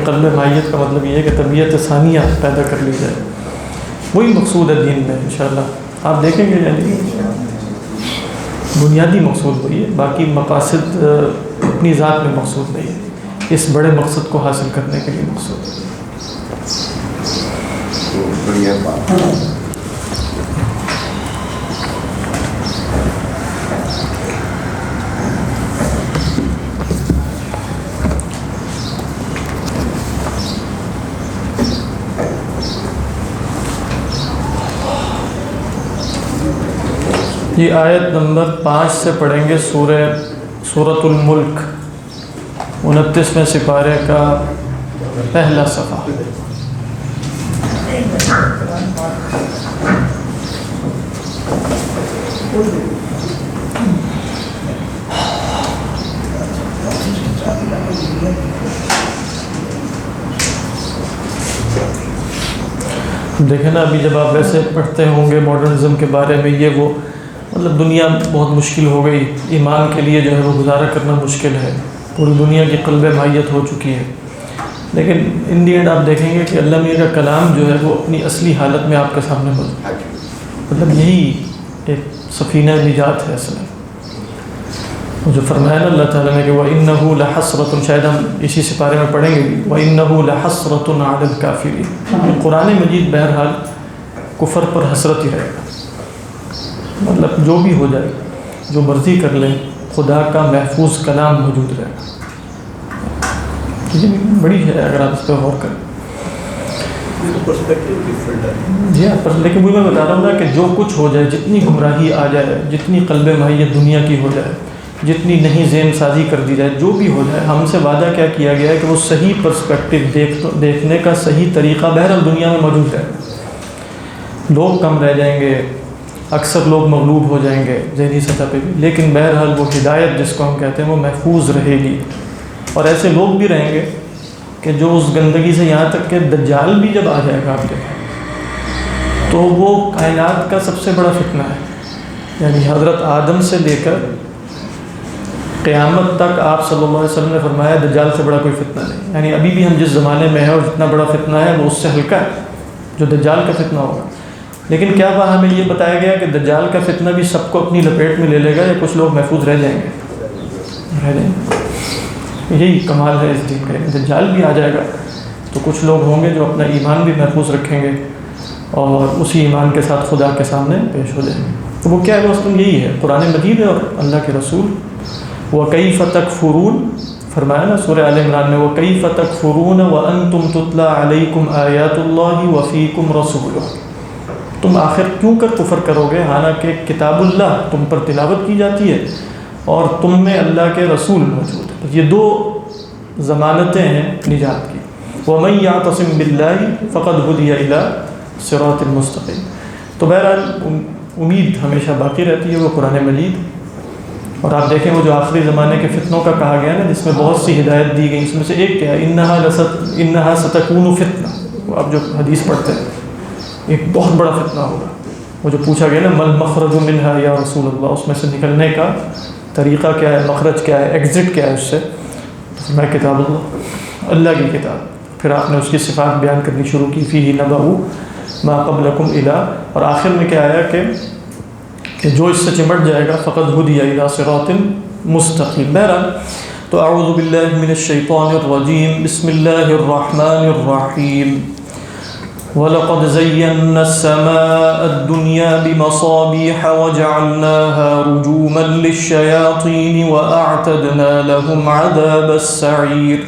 قلب مائیت کا مطلب یہ ہے کہ طبیعت ثانیہ پیدا کر لی جائے، وہی مقصود ہے دین میں انشاءاللہ آپ دیکھیں گے، یعنی بنیادی مقصود وہی ہے، باقی مقاصد اپنی ذات میں مقصود نہیں ہے، اس بڑے مقصد کو حاصل کرنے کے لیے مقصود ہے۔ یہ آیت نمبر 5 سے پڑھیں گے، سورۃ الملک 29ویں سپارے کا پہلا صفحہ۔ دیکھیں نا، ابھی جب آپ ویسے پڑھتے ہوں گے ماڈرنزم کے بارے میں، یہ وہ مطلب دنیا بہت مشکل ہو گئی، ایمان کے لیے جو ہے وہ گزارا کرنا مشکل ہے، پوری دنیا کی قلب مائیت ہو چکی ہے، لیکن ان دی اینڈ آپ دیکھیں گے کہ اللہ میاں کا کلام جو ہے وہ اپنی اصلی حالت میں آپ کے سامنے موجود ہے، مطلب یہی ایک سفینہ نجات ہے اصل میں۔ جو فرمایا نا اللہ تعالیٰ نے کہ وَإِنَّهُ لَحَسْرَةٌ، شاید ہم اسی سپارے میں پڑھیں گے بھی، وَإِنَّهُ لَحَسْرَةٌ عَلَى الْكَافِرِينَ۔ قرآن مجید بہرحال کفر پر حسرت ہی رہے گا، مطلب جو بھی ہو جائے، جو مرضی کر لیں، خدا کا محفوظ کلام موجود رہے گا۔ چیزیں بڑی ہے اگر آپ اس پہ غور کریں۔ جی ہاں، لیکن وہی میں بتا رہا ہوں نا کہ جو کچھ ہو جائے، جتنی گمراہی آ جائے، جتنی قلب مائیت دنیا کی ہو جائے، جتنی نہیں ذہن سازی کر دی جائے، جو بھی ہو جائے، ہم سے وعدہ کیا کیا گیا ہے کہ وہ صحیح پرسپیکٹو دیکھنے کا صحیح طریقہ بہرحال دنیا میں موجود ہے۔ لوگ کم رہ جائیں گے، اکثر لوگ مغلوب ہو جائیں گے ذہنی سطح پہ بھی، لیکن بہرحال وہ ہدایت جس کو ہم کہتے ہیں وہ محفوظ رہے گی، اور ایسے لوگ بھی رہیں گے کہ جو اس گندگی سے، یہاں تک کہ دجال بھی جب آ جائے گا آپ دیکھیں تو وہ کائنات کا سب سے بڑا فتنہ ہے، یعنی حضرت آدم سے لے کر قیامت تک آپ صلی اللہ علیہ وسلم نے فرمایا دجال سے بڑا کوئی فتنہ نہیں، یعنی ابھی بھی ہم جس زمانے میں ہیں اور جتنا بڑا فتنہ ہے وہ اس سے ہلکا ہے جو دجال کا فتنہ ہوگا۔ لیکن کیا وہاں ہمیں یہ بتایا گیا کہ دجال کا فتنہ بھی سب کو اپنی لپیٹ میں لے لے گا یا کچھ لوگ محفوظ رہ جائیں گے؟ رہ جائیں گے۔ یہی کمال ہے اس دین کا، دجال بھی آ جائے گا تو کچھ لوگ ہوں گے جو اپنا ایمان بھی محفوظ رکھیں گے اور اسی ایمان کے ساتھ خدا کے سامنے پیش ہو جائیں گے۔ تو وہ کیا ہے، وہ یہی ہے، قرآن مجید ہے اور اللہ کے رسول۔ وَكَيْفَ تَكْفُرُونَ، فرمایا نا سورہ آل عمران میں، وَكَيْفَ تَكْفُرُونَ وَأَنْتُمْ تُتْلَى عَلَيْكُمْ آيَاتُ اللَّهِ وَفِيكُمْ رَسُولُهُ، تم آخر کیوں کر کفر کرو گے حالانکہ کتاب اللہ تم پر تلاوت کی جاتی ہے اور تم میں اللہ کے رسول موجود ہے۔ یہ دو ضمانتیں ہیں نجات کی۔ وَمَن يَعْتَصِم بِاللَّهِ فَقَدْ هُدِيَ إِلَىٰ صِرَاطٍ مُسْتَقِيمٍ۔ تو بہرحال امید ہمیشہ باقی رہتی ہے، وہ قرآن مجید۔ اور آپ دیکھیں وہ جو آخری زمانے کے فتنوں کا کہا گیا نا، جس میں بہت سی ہدایت دی گئی، اس میں سے ایک کیا ہے، انہا ستکون فتنہ، وہ آپ جو حدیث پڑھتے ہیں ایک بہت بڑا فتنہ ہوگا۔ وہ جو پوچھا گیا نا مل مخرج منہا یا رسول اللہ، اس میں سے نکلنے کا طریقہ کیا ہے، مخرج کیا ہے، ایگزٹ کیا ہے اس سے، تو میں کتاب اللہ کی کتاب۔ پھر آپ نے اس کی صفات بیان کرنی شروع کی، فیہ نبأ ما قبلکم الی، اور آخر میں کیا آیا کہ جو اس سے چمٹ جائے گا فقد ہدی الی صراط مستقیم۔ بہرحال تو اعوذ باللہ من الشیطان الرجیم، بسم اللہ الرحمن الرحیم۔ وَلَقَدْ زَيَّنَّا السَّمَاءَ الدُّنْيَا بِمَصَابِيحَ وَجَعَلْنَاهَا رُجُومًا لِلشَّيَاطِينِ وَأَعْتَدْنَا لَهُمْ عَذَابَ السَّعِيرِ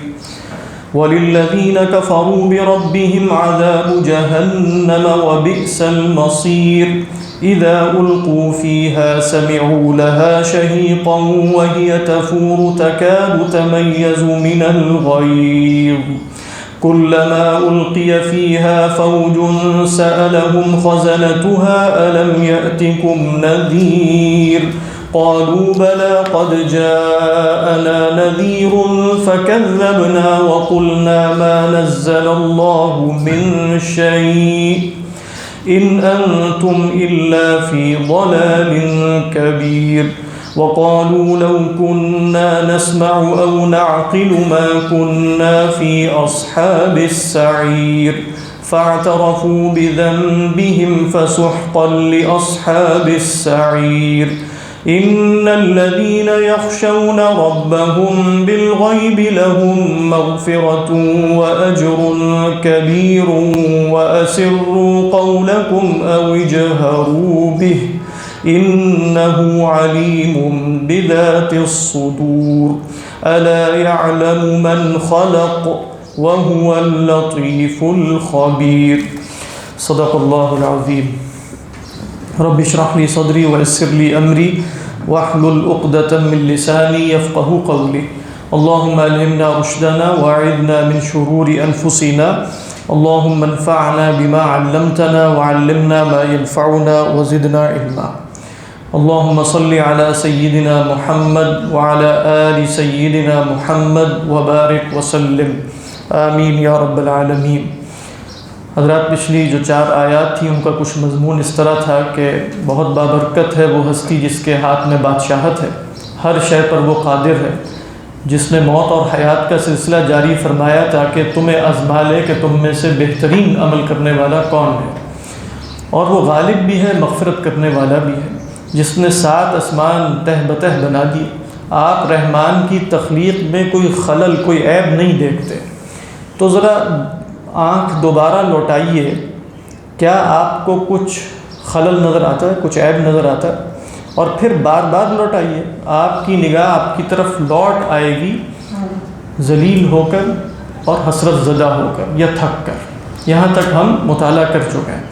وَلِلَّذِينَ كَفَرُوا بِرَبِّهِمْ عَذَابُ جَهَنَّمَ وَبِئْسَ الْمَصِيرُ إِذَا أُلْقُوا فِيهَا سَمِعُوا لَهَا شَهِيقًا وَهِيَ تَفُورُ تَكَادُ تَمَيَّزُ مِنَ الْغَيْظِ كُلَّمَا أُلْقِيَ فِيهَا فَوْجٌ سَأَلَهُمْ خَزَنَتُهَا أَلَمْ يَأْتِكُمْ نَذِيرٌ قَالُوا بَلَىٰ قَدْ جَاءَنَا نَذِيرٌ فَكَذَّبْنَا وَقُلْنَا مَا نَزَّلَ اللَّهُ مِن شَيْءٍ إِنْ أَنْتُمْ إِلَّا فِي ضَلَالٍ كَبِيرٍ وقالوا لو كنا نسمع أو نعقل ما كنا في أصحاب السعير فاعترفوا بذنبهم فسحقا لأصحاب السعير إن الذين يخشون ربهم بالغيب لهم مغفرة وأجر كبير وأسروا قولكم أو اجهروا به إنه عليم بذات الصدور ألا يعلم من خلق وهو اللطيف الخبير صدق الله العظيم رب اشرح لي صدري ويسر لي أمري واحلل عقدة من لساني يفقه قولي اللهم ألهمنا رشدنا وأعذنا من شرور أنفسنا اللهم انفعنا بما علمتنا وعلمنا ما ينفعنا وزدنا علما اللهم صل على سيدنا محمد وعلى آل سيدنا محمد وبارك وسلم آمین یا رب العالمین۔ حضرات پچھلی جو 4 آیات تھیں ان کا کچھ مضمون اس طرح تھا کہ بہت بابرکت ہے وہ ہستی جس کے ہاتھ میں بادشاہت ہے، ہر شے پر وہ قادر ہے، جس نے موت اور حیات کا سلسلہ جاری فرمایا تاکہ تمہیں آزما لے کہ تم میں سے بہترین عمل کرنے والا کون ہے، اور وہ غالب بھی ہے، مغفرت کرنے والا بھی ہے، جس نے 7 آسمان تہ بتہ بنا دی۔ آپ رحمان کی تخلیق میں کوئی خلل، کوئی عیب نہیں دیکھتے، تو ذرا آنکھ دوبارہ لوٹائیے، کیا آپ کو کچھ خلل نظر آتا ہے، کچھ عیب نظر آتا ہے؟ اور پھر بار بار لوٹائیے، آپ کی نگاہ آپ کی طرف لوٹ آئے گی ذلیل ہو کر اور حسرت زدہ ہو کر یا تھک کر۔ یہاں تک ہم مطالعہ کر چکے ہیں۔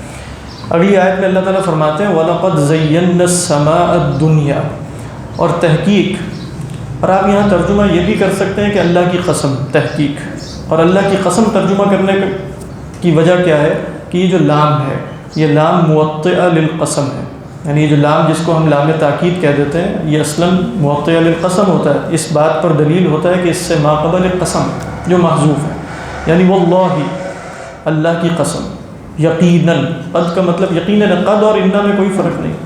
اگلی آیت میں اللہ تعالیٰ فرماتے ہیں وَلَقَدْ زَيَّنَّا السَّمَاءَ الدُّنْيَا، اور تحقیق، اور آپ یہاں ترجمہ یہ بھی کر سکتے ہیں کہ اللہ کی قسم، تحقیق اور اللہ کی قسم ترجمہ کرنے کی وجہ کیا ہے کہ یہ جو لام ہے یہ لام موطئہ للقسم ہے، یعنی یہ جو لام جس کو ہم لام تاکید کہہ دیتے ہیں یہ اصلاً موطئہ للقسم ہوتا ہے، اس بات پر دلیل ہوتا ہے کہ اس سے ما قبل قسم جو محذوف ہے، یعنی واللہ، اللہ کی قسم، یقیناً، قد کا مطلب یقیناً، قد اور انا میں کوئی فرق نہیں۔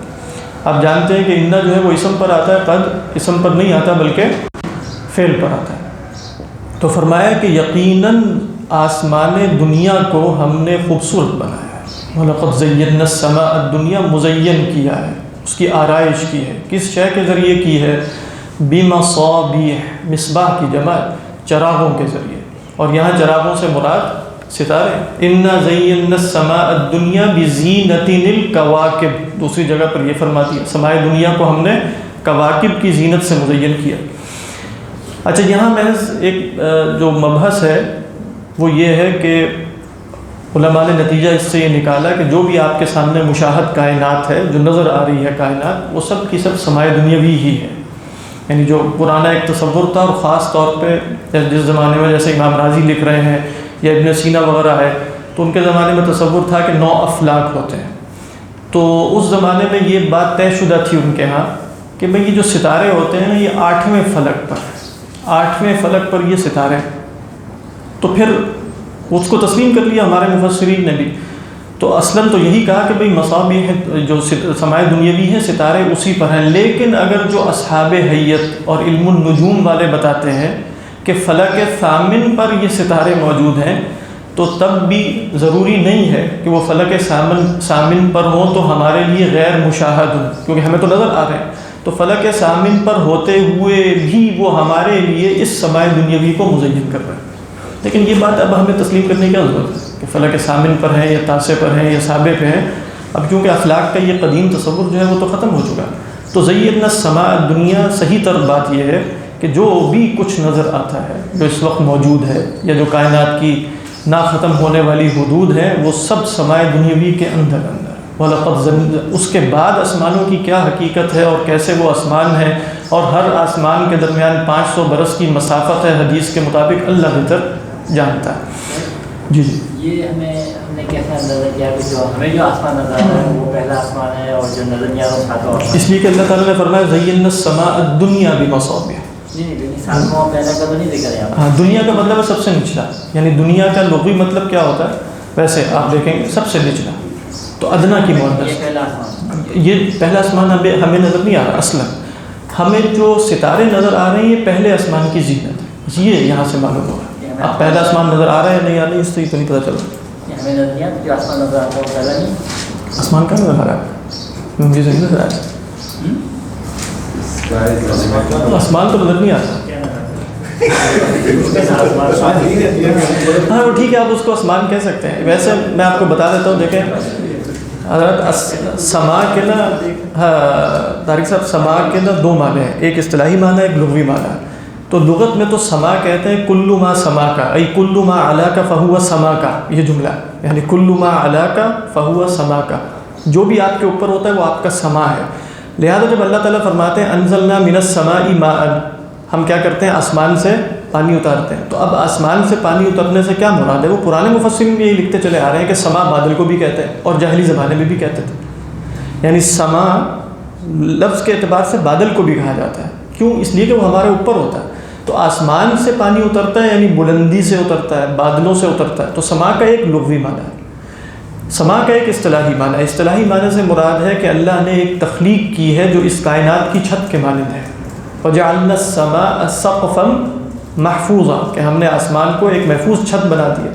آپ جانتے ہیں کہ انا جو ہے وہ اسم پر آتا ہے، قد اسم پر نہیں آتا بلکہ فعل پر آتا ہے۔ تو فرمایا کہ یقیناً آسمان دنیا کو ہم نے خوبصورت بنایا ہے، وَلَقَدْ زَيَّنَّا السَّمَاءَ الدُّنْيَا، مزین کیا ہے، اس کی آرائش کی ہے، کس شے کے ذریعے کی ہے؟ بِمَصَابِيحَ، مصباح کی جمع چراغوں کے ذریعے، اور یہاں چراغوں سے مراد ستارے۔ اِنَّا زَيَّنَّا السَّمَاءَ الدُّنْيَا بِزِينَةٍ الْكَوَاكِبِ، دوسری جگہ پر یہ فرماتی ہے سمائے دنیا کو ہم نے کواکب کی زینت سے مزین کیا۔ اچھا، یہاں محض ایک جو مبحث ہے وہ یہ ہے کہ علماء نے نتیجہ اس سے یہ نکالا کہ جو بھی آپ کے سامنے مشاہد کائنات ہے، جو نظر آ رہی ہے کائنات، وہ سب کی سب سمائے دنیاوی ہی ہے، یعنی جو پرانا ایک تصور تھا، اور خاص طور پہ جس زمانے میں جیسے امام راضی لکھ رہے ہیں یا ابن سینا وغیرہ ہے، تو ان کے زمانے میں تصور تھا کہ 9 افلاک ہوتے ہیں، تو اس زمانے میں یہ بات طے شدہ تھی ان کے ہاں کہ بھئی یہ جو ستارے ہوتے ہیں یہ 8ویں فلک پر، 8ویں فلک پر یہ ستارے، تو پھر اس کو تسلیم کر لیا ہمارے مفسرین نے بھی۔ تو اصلاً تو یہی کہا کہ بھئی مصابیح جو سمائے دنیاوی ہیں، ستارے اسی پر ہیں، لیکن اگر جو اصحاب حیت اور علم النجوم والے بتاتے ہیں کہ فلک ثامن پر یہ ستارے موجود ہیں، تو تب بھی ضروری نہیں ہے کہ وہ فلک ثامن پر ہوں تو ہمارے لیے غیر مشاہد ہوں، کیونکہ ہمیں تو نظر آ رہے ہیں، تو فلک ثامن پر ہوتے ہوئے بھی وہ ہمارے لیے اس سمائے دنیاوی کو مزین کر رہے ہیں۔ لیکن یہ بات اب ہمیں تسلیم کرنے کی ضرورت ہے کہ فلک ثامن پر ہیں یا تاسع پر ہیں یا سابع پہ ہیں، اب کیونکہ افلاک کا یہ قدیم تصور جو ہے وہ تو ختم ہو چکا ہے۔ تو زینا السماء الدنیا، صحیح تر بات یہ ہے کہ جو بھی کچھ نظر آتا ہے، جو اس وقت موجود ہے، یا جو کائنات کی نا ختم ہونے والی حدود ہیں، وہ سب سمائے دنیاوی کے اندر وَلَقَدْ، اس کے بعد آسمانوں کی کیا حقیقت ہے اور کیسے وہ آسمان ہے، اور ہر آسمان کے درمیان 500 برس کی مسافت ہے، حدیث کے مطابق اللہ بہتر جانتا ہے۔ جی یہ ہم نے کیسا اندازہ کیا کہ جو ہمیں جو آسمان نظر آ رہا ہے وہ پہلا آسمان ہے، اور جو نظر نہیں آ رہا ساتواں آسمان، اس لیے کہ اللہ تعالیٰ نے فرمایا زَيَّنَّا السَّمَاءَ الدُّنْيَا بِمَصَابِيحَ۔ ساتواں پہلا کا تو نہیں ذکر ہے۔ ہاں، دنیا کا مطلب ہے سب سے نچلا، یعنی دنیا کا لغوی مطلب کیا ہوتا ہے، ویسے آپ دیکھیں گے سب سے نچلا، تو ادنا کی مؤنث، یہ پہلا آسمان، یہ پہلا آسمان ہمیں نظر نہیں آ رہا اصلا، ہمیں جو ستارے نظر آ رہے ہیں یہ پہلے آسمان کی زینت ہے، یہ یہاں سے معلوم ہو رہا ہے۔ اب پہلا آسمان نظر آ رہا ہے نہیں آ رہا ہے اس سے تو نہیں پتہ چل رہا۔ ہمیں نظر نہیں آتا جو آسمان نظر آتا ہے وہ پہلا نہیں، آسمان کا نظر آ رہا ہے، مجھے نہیں نظر آ رہا ہے، آسمان تو نظر نہیں آتا۔ ہاں وہ ٹھیک ہے، آپ اس کو آسمان کہہ سکتے ہیں۔ ویسے میں آپ کو بتا دیتا ہوں، دیکھیں حضرت سما کے نا طارق صاحب سما کے نا دو معنی ہیں، ایک اصطلاحی معنی ہے، ایک لغوی معنی ہے۔ تو لغت میں تو سما کہتے ہیں کل ما سما کا، ای کل ما علا کا فہو سما کا، یہ جملہ یعنی کل ما علا کا فہو سما کا، جو بھی آپ کے اوپر ہوتا ہے وہ آپ کا سما ہے۔ لہذا جب اللہ تعالیٰ فرماتے ہیں انزلنا من السماء ماء، ہم کیا کرتے ہیں آسمان سے پانی اتارتے ہیں، تو اب آسمان سے پانی اترنے سے کیا مراد ہے؟ وہ پرانے مفسرین بھی یہی لکھتے چلے آ رہے ہیں کہ سما بادل کو بھی کہتے ہیں، اور جاہلی زمانے میں بھی کہتے تھے، یعنی سما لفظ کے اعتبار سے بادل کو بھی کہا جاتا ہے۔ کیوں؟ اس لیے کہ وہ ہمارے اوپر ہوتا ہے۔ تو آسمان سے پانی اترتا ہے یعنی بلندی سے اترتا ہے، بادلوں سے اترتا ہے۔ تو سما کا ایک لغوی معنی ہے، سما کا ایک اصطلاحی معنی ہے۔ اصطلاحی معنی سے مراد ہے کہ اللہ نے ایک تخلیق کی ہے جو اس کائنات کی چھت کے مانند ہے۔ وَجَعَلْنَا السَّمَاءَ سَقْفًا محفوظًا، کہ ہم نے آسمان کو ایک محفوظ چھت بنا دیا۔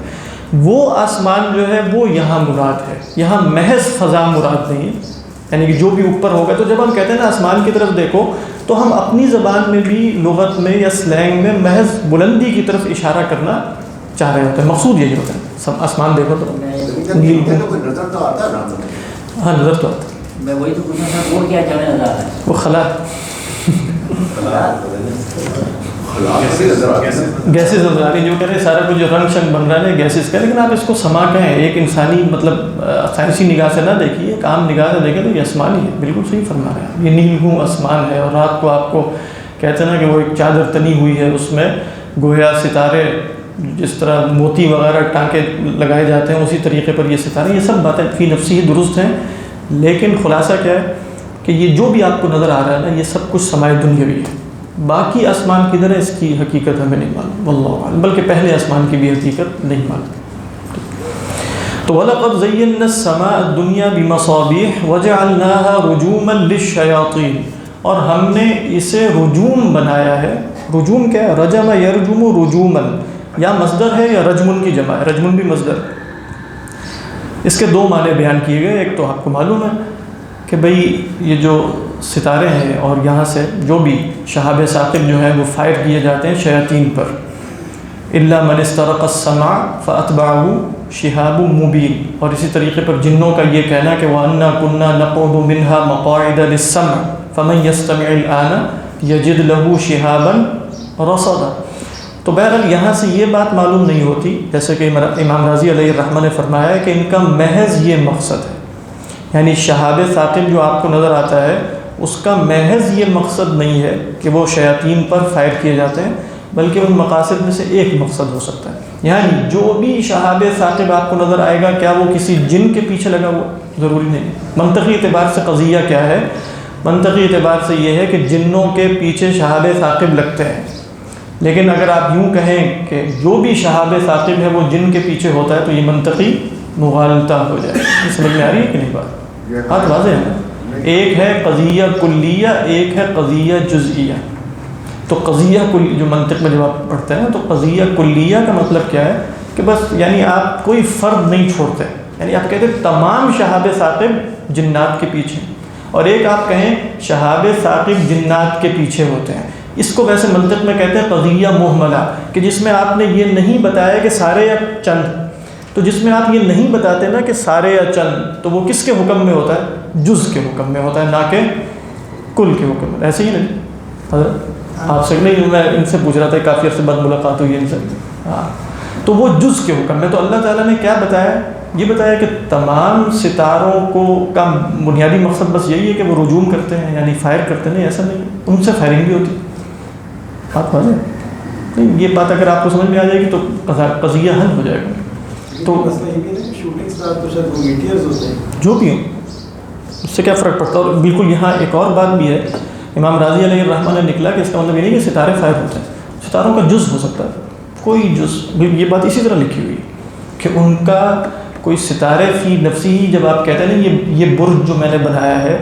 وہ آسمان جو ہے وہ یہاں مراد ہے، یہاں محض فضا مراد نہیں ہے، یعنی کہ جو بھی اوپر ہوگا۔ تو جب ہم کہتے ہیں نا آسمان کی طرف دیکھو، تو ہم اپنی زبان میں بھی لغت میں یا سلینگ میں محض بلندی کی طرف اشارہ کرنا چاہ رہے ہوتے ہیں، مقصود یہی ہوتا ہے۔ آسمان دیکھو تو نظر تو آتا ہے، ہاں نظر تو آتا ہے، میں وہی تو پوچھنا تھا، وہ کیا جمع نظر آ رہا ہے؟ وہ خلا گیسز نظر آ رہی، جو کہہ رہے ہیں سارا کچھ جو رنگ شنگ بن رہا ہے گیسز کا، لیکن آپ اس کو سما کہیں، ایک انسانی مطلب سائنسی نگاہ سے نہ دیکھیے، ایک عام نگاہ سے دیکھیں تو یہ آسمان ہی ہے، بالکل صحیح فرما رہے ہیں۔ یہ نیل ہوں آسمان ہے، اور رات کو آپ کو کہتے ہیں نا کہ وہ ایک چادر تنی ہوئی ہے، اس میں گویا ستارے جس طرح موتی وغیرہ ٹانکے لگائے جاتے ہیں اسی طریقے پر یہ ستارے، یہ سب باتیں فی نفسی ہی درست ہیں، لیکن خلاصہ کیا ہے کہ یہ جو بھی آپ کو نظر آ رہا ہے نا یہ سب کچھ سمائے دنیاوی ہے۔ باقی آسمان کدھر ہے اس کی حقیقت ہمیں نہیں معلوم، واللہ اعلم، بلکہ پہلے آسمان کی بھی حقیقت نہیں معلوم۔ تو وَلَقَدْ زَيَّنَّا السَّمَاءَ الدُّنْيَا بِمَصَابِيحَ وَجَعَلْنَاهَا رُجُومًا لِلشَّيَاطِينِ، اور ہم نے اسے رجوم بنایا ہے۔ رجوم کیا ہے؟ رجم یرجم رجوماً، یا مصدر ہے یا رجمن کی جمع ہے، رجمن بھی مصدر۔ اس کے دو معنی بیان کیے گئے، ایک تو آپ کو معلوم ہے کہ بھئی یہ جو ستارے ہیں اور یہاں سے جو بھی شہاب ثاقب جو ہیں وہ فائر کیے جاتے ہیں شیاطین پر، الا من استرق السمع فاتبعه شهاب مبین، اور اسی طریقے پر جنوں کا یہ کہنا کہ وَأَنَّا كُنَّا نَقْعُدُ مِنْهَا مَقَاعِدَ لِلسَّمْعِ فَمَنْ يَسْتَمِعِ الْآنَ يَجِدْ لَهُ شِهَابًا رَصَدًا۔ تو بہرحال یہاں سے یہ بات معلوم نہیں ہوتی، جیسے کہ امام راضی علیہ الرحمہ نے فرمایا ہے کہ ان کا محض یہ مقصد ہے، یعنی شہاب ثاقب جو آپ کو نظر آتا ہے اس کا محض یہ مقصد نہیں ہے کہ وہ شیاطین پر فائر کیے جاتے ہیں، بلکہ ان مقاصد میں سے ایک مقصد ہو سکتا ہے، یعنی جو بھی شہاب ثاقب آپ کو نظر آئے گا کیا وہ کسی جن کے پیچھے لگا ہوا؟ ضروری نہیں۔ منطقی اعتبار سے قضیہ کیا ہے؟ منطقی اعتبار سے یہ ہے کہ جنوں کے پیچھے شہاب ثاقب لگتے ہیں، لیکن اگر آپ یوں کہیں کہ جو بھی شہاب ثاقب ہے وہ جن کے پیچھے ہوتا ہے تو یہ منطقی مغالطہ ہو جائے۔ سمجھ میں آ رہی ہے کہ نہیں بات؟ بات واضح ہے نا؟ ایک ہے قضیہ کلیہ، ایک ہے قضیہ جزئیہ۔ تو قضیہ کلی جو منطق میں جب آپ پڑھتے ہیں تو قضیہ کلیہ کا مطلب کیا ہے کہ بس یعنی آپ کوئی فرد نہیں چھوڑتے، یعنی آپ کہتے ہیں تمام شہاب ثاقب جنات کے پیچھے، اور ایک آپ کہیں شہاب ثاقب جنات کے پیچھے ہوتے ہیں۔ اس کو ویسے منطق میں کہتے ہیں قضیہ محملہ، کہ جس میں آپ نے یہ نہیں بتایا کہ سارے یا چند، تو جس میں آپ یہ نہیں بتاتے نا کہ سارے یا چند، تو وہ کس کے حکم میں ہوتا ہے؟ جز کے حکم میں ہوتا ہے، نہ کہ کل کے حکم میں۔ ایسے ہی نہیں حضرت آپ سے نہیں، میں ان سے پوچھ رہا تھا، کافی عرصے بعد ملاقات ہوئی ان سے، ہاں تو وہ جز کے حکم میں۔ تو اللہ تعالیٰ نے کیا بتایا؟ یہ بتایا کہ تمام ستاروں کو کا بنیادی مقصد بس یہی ہے کہ وہ رجوم کرتے ہیں، یعنی فائر کرتے ہیں۔ نہیں، ایسا نہیں، ان سے فائرنگ بھی ہوتی ہے۔ بات واضح نہیں، یہ بات اگر آپ کو سمجھ میں آ جائے گی تو قضیہ حل ہو جائے گا۔ تو جو بھی ہوں اس سے کیا فرق پڑتا ہے؟ اور بالکل یہاں ایک اور بات بھی ہے، امام راضی علیہ الرحمہ نے نکلا کہ اس کا مطلب یہ نہیں کہ ستارے فائر ہوتے ہیں، ستاروں کا جز ہو سکتا ہے، کوئی جز۔ یہ بات اسی طرح لکھی ہوئی کہ ان کا کوئی ستارے فی نفسی ہی، جب آپ کہتے ہیں نا یہ برج جو میں نے بنایا ہے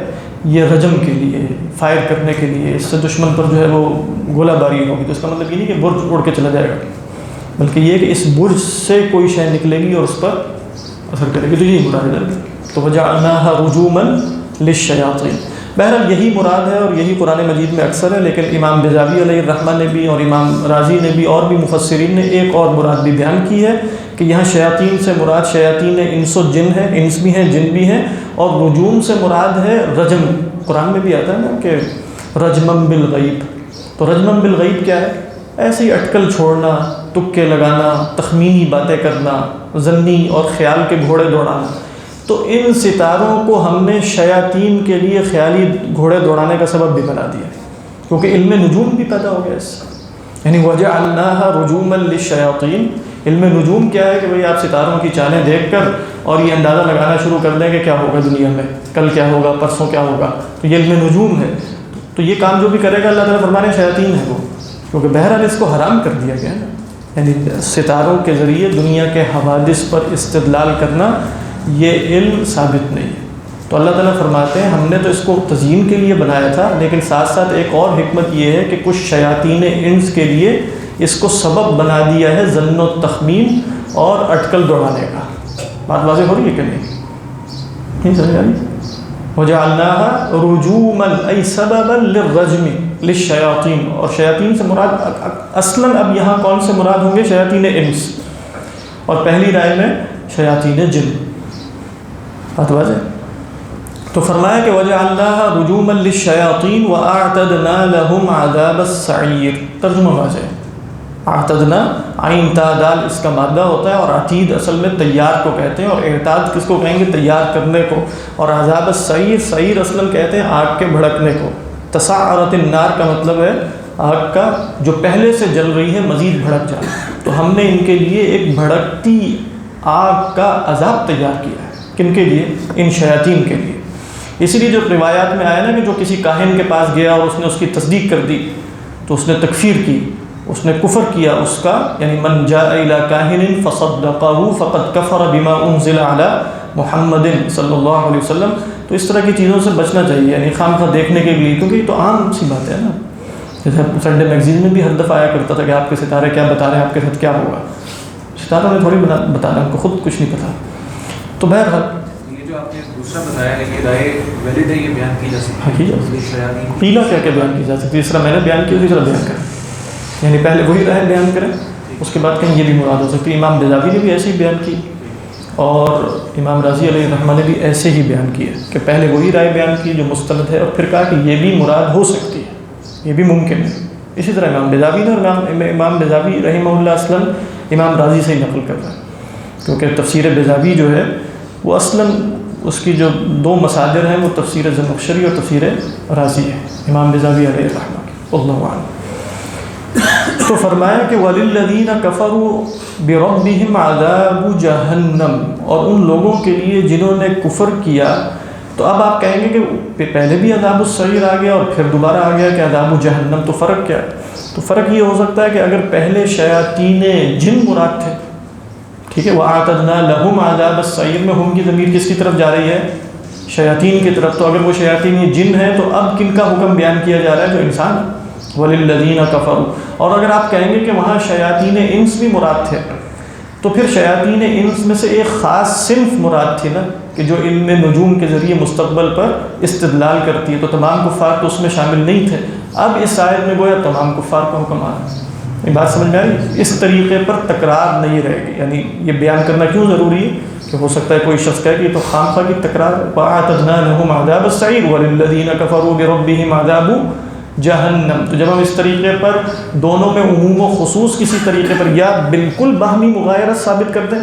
یہ رجم کے لیے، فائر کرنے کے لیے، اس سے دشمن پر جو ہے وہ گولہ باری ہوگی، تو اس کا مطلب یہ نہیں کہ برج اڑ کے چلا جائے گا، بلکہ یہ کہ اس برج سے کوئی شے نکلے گی اور اس پر اثر کرے گی، تو یہی مراد ہے۔ تو وجعلناها رجوما للشیاطین، بہرحال یہی مراد ہے اور یہی قرآن مجید میں اکثر ہے، لیکن امام بیضاوی علیہ الرحمہ نے بھی اور امام رازی نے بھی اور بھی مفسرین نے ایک اور مراد بھی بیان کی ہے کہ یہاں شیاطین سے مراد شیاطین انس و جن ہے، انس بھی ہیں جن بھی ہیں، اور رجوم سے مراد ہے رجم۔ قرآن میں بھی آتا ہے نا کہ رجمم بالغیب، تو رجمم بالغیب کیا ہے؟ ایسے ہی اٹکل چھوڑنا، تکے لگانا، تخمینی باتیں کرنا، ظنی اور خیال کے گھوڑے دوڑانا۔ تو ان ستاروں کو ہم نے شیاطین کے لیے خیالی گھوڑے دوڑانے کا سبب بھی بنا دیا، کیونکہ علم نجوم بھی پیدا ہو گیا اس سے، یعنی وجعلناها رجوما للشیاطین۔ علم نجوم کیا ہے کہ بھئی آپ ستاروں کی چالیں دیکھ کر اور یہ اندازہ لگانا شروع کر دیں کہ کیا ہوگا دنیا میں، کل کیا ہوگا، پرسوں کیا ہوگا، تو یہ علم نجوم ہے۔ تو یہ کام جو بھی کرے گا اللہ تعالیٰ فرمانے شیاطین ہے وہ، کیونکہ بہرحال اس کو حرام کر دیا گیا ہے، یعنی ستاروں کے ذریعے دنیا کے حوادث پر استدلال کرنا یہ علم ثابت نہیں ہے۔ تو اللہ تعالیٰ فرماتے ہیں ہم نے تو اس کو تزیین کے لیے بنایا تھا، لیکن ساتھ ساتھ ایک اور حکمت یہ ہے کہ کچھ شیاطین انس کے لیے اس کو سبب بنا دیا ہے ظن و تخمین اور اٹکل دوڑانے کا۔ بات واضح ہو رہی ہے کہ نہیں سمجھ آ رہی؟ وجعلناها رجوما ای سببا للرجم للشیاطین، اور شیاطین سے مراد اصلاً اب یہاں کون سے مراد ہوں گے؟ شیاطین انس، اور پہلی رائے میں شیاطین جن۔ بات واضح؟ تو فرمایا کہ وجعلناها رجوما للشیاطین واعتدنا لهم عذاب السعیر۔ ترجمہ واضح ہے، اعتدنا عین تا دال اس کا مادہ ہوتا ہے، اور عتید اصل میں تیار کو کہتے ہیں، اور اعتاد کس کو کہیں گے؟ تیار کرنے کو۔ اور عذاب السعیر، سعیر اصلاً کہتے ہیں آگ کے بھڑکنے کو۔ تسعرت النار کا مطلب ہے آگ کا جو پہلے سے جل رہی ہے مزید بھڑک جانا۔ تو ہم نے ان کے لیے ایک بھڑکتی آگ کا عذاب تیار کیا ہے۔ کن کے لیے؟ ان شیاطین کے لیے۔ اسی لیے جو روایات میں آیا نا کہ جو کسی کاہن کے پاس گیا اور اس نے اس کی تصدیق کر دی تو اس نے تکفیر کی، اس نے کفر کیا اس کا، یعنی من جاء الی کاہن فصدقہ فقد کفر بما انزل علی محمد صلی اللہ علیہ وسلم۔ تو اس طرح کی چیزوں سے بچنا چاہیے، یعنی خام خواہ دیکھنے کے لیے، کیونکہ یہ تو عام سی بات ہے نا۔ جیسے سنڈے میگزین میں بھی ہر دفعہ آیا کرتا تھا کہ آپ کے ستارے کیا بتا رہے ہیں، آپ کے ساتھ کیا ہوگا۔ ستاروں نے تھوڑی بتانا، ان کو خود کچھ نہیں پتا۔ تو بہرحال یہ جو آپ نے دوسرا بتایا ہے کہ رائے ویلڈ ہے، یہ بیان کی جا سکتی ہے، کی جا سکتی ہے، پیلا کیا کیا بیان کی جا سکتی ہے، تیسرا میں نے بیان کیا، تیسرا بیان کریں، یعنی پہلے وہی رائے بیان کریں، اس کے بعد کہیں یہ بھی مراد ہو سکتی ہے۔ امام بیضاوی نے بھی ایسے ہی بیان کی، اور امام رازی علیہ الرحمہ نے بھی ایسے ہی بیان کیا کہ پہلے وہی رائے بیان کی جو مستند ہے، اور پھر کہا کہ یہ بھی مراد ہو سکتی ہے، یہ بھی ممکن ہے۔ اسی طرح امام بیضاوی نے، اور امام بیضاوی رحمہ اللہ اصلاً امام رازی سے ہی نقل کر رہا ہے، کیونکہ تفسیر بیضاوی جو ہے وہ اصلاً اس کی جو دو مصادر ہیں وہ تفسیر زمخشری اور تفسیر رازی ہے، امام بیضاوی علیہ الرحمہ کی، اللہ اعلم۔ تو فرمایا کہ وَلِلَّذِينَ كَفَرُوا بِرَبِّهِمْ عَذَابُ جَهَنَّمْ، اور ان لوگوں کے لیے جنہوں نے کفر کیا، تو اب آپ کہیں گے کہ پہلے بھی عذاب السعیر آ گیا اور پھر دوبارہ آ گیا کہ عذاب جہنم، تو فرق کیا ہے؟ تو فرق یہ ہو سکتا ہے کہ اگر پہلے شیاطین جن مراد تھے، ٹھیک ہے، وَأَعْتَدْنَا لَهُمْ عَذَابَ السَّعِيرِ میں ہم کی ضمیر کس کی طرف جا رہی ہے؟ شیاطین کی طرف، تو اگر وہ شیاطین جن ہیں تو اب کن کا حکم بیان کیا جا رہا ہے؟ جو انسان، وَلِلَّذِينَ كَفَرُوا۔ اور اگر آپ کہیں گے کہ وہاں شیاطین انس بھی مراد تھے، تو پھر شیاطین انس میں سے ایک خاص صنف مراد تھی نا، کہ جو علم نجوم کے ذریعے مستقبل پر استدلال کرتی ہے، تو تمام کفار تو اس میں شامل نہیں تھے۔ اب اس آیت میں گویا تمام کفار کا حکم آ رہا ہے۔ یہ بات سمجھ میں آ رہی؟ اس طریقے پر تکرار نہیں رہے گی، یعنی یہ بیان کرنا کیوں ضروری ہے کہ ہو سکتا ہے کوئی شخص کہے کہ یہ تو خام خواہ کی تکرار ہے، وَأَعْتَدْنَا لَهُمْ عَذَابَ السَّعِيرِ وَلِلَّذِينَ كَفَرُوا بِرَبِّهِمْ عَذَابُ جہنم۔ تو جب ہم اس طریقے پر دونوں میں عموم و خصوص کسی طریقے پر یا بالکل باہمی مغایرت ثابت کر دیں،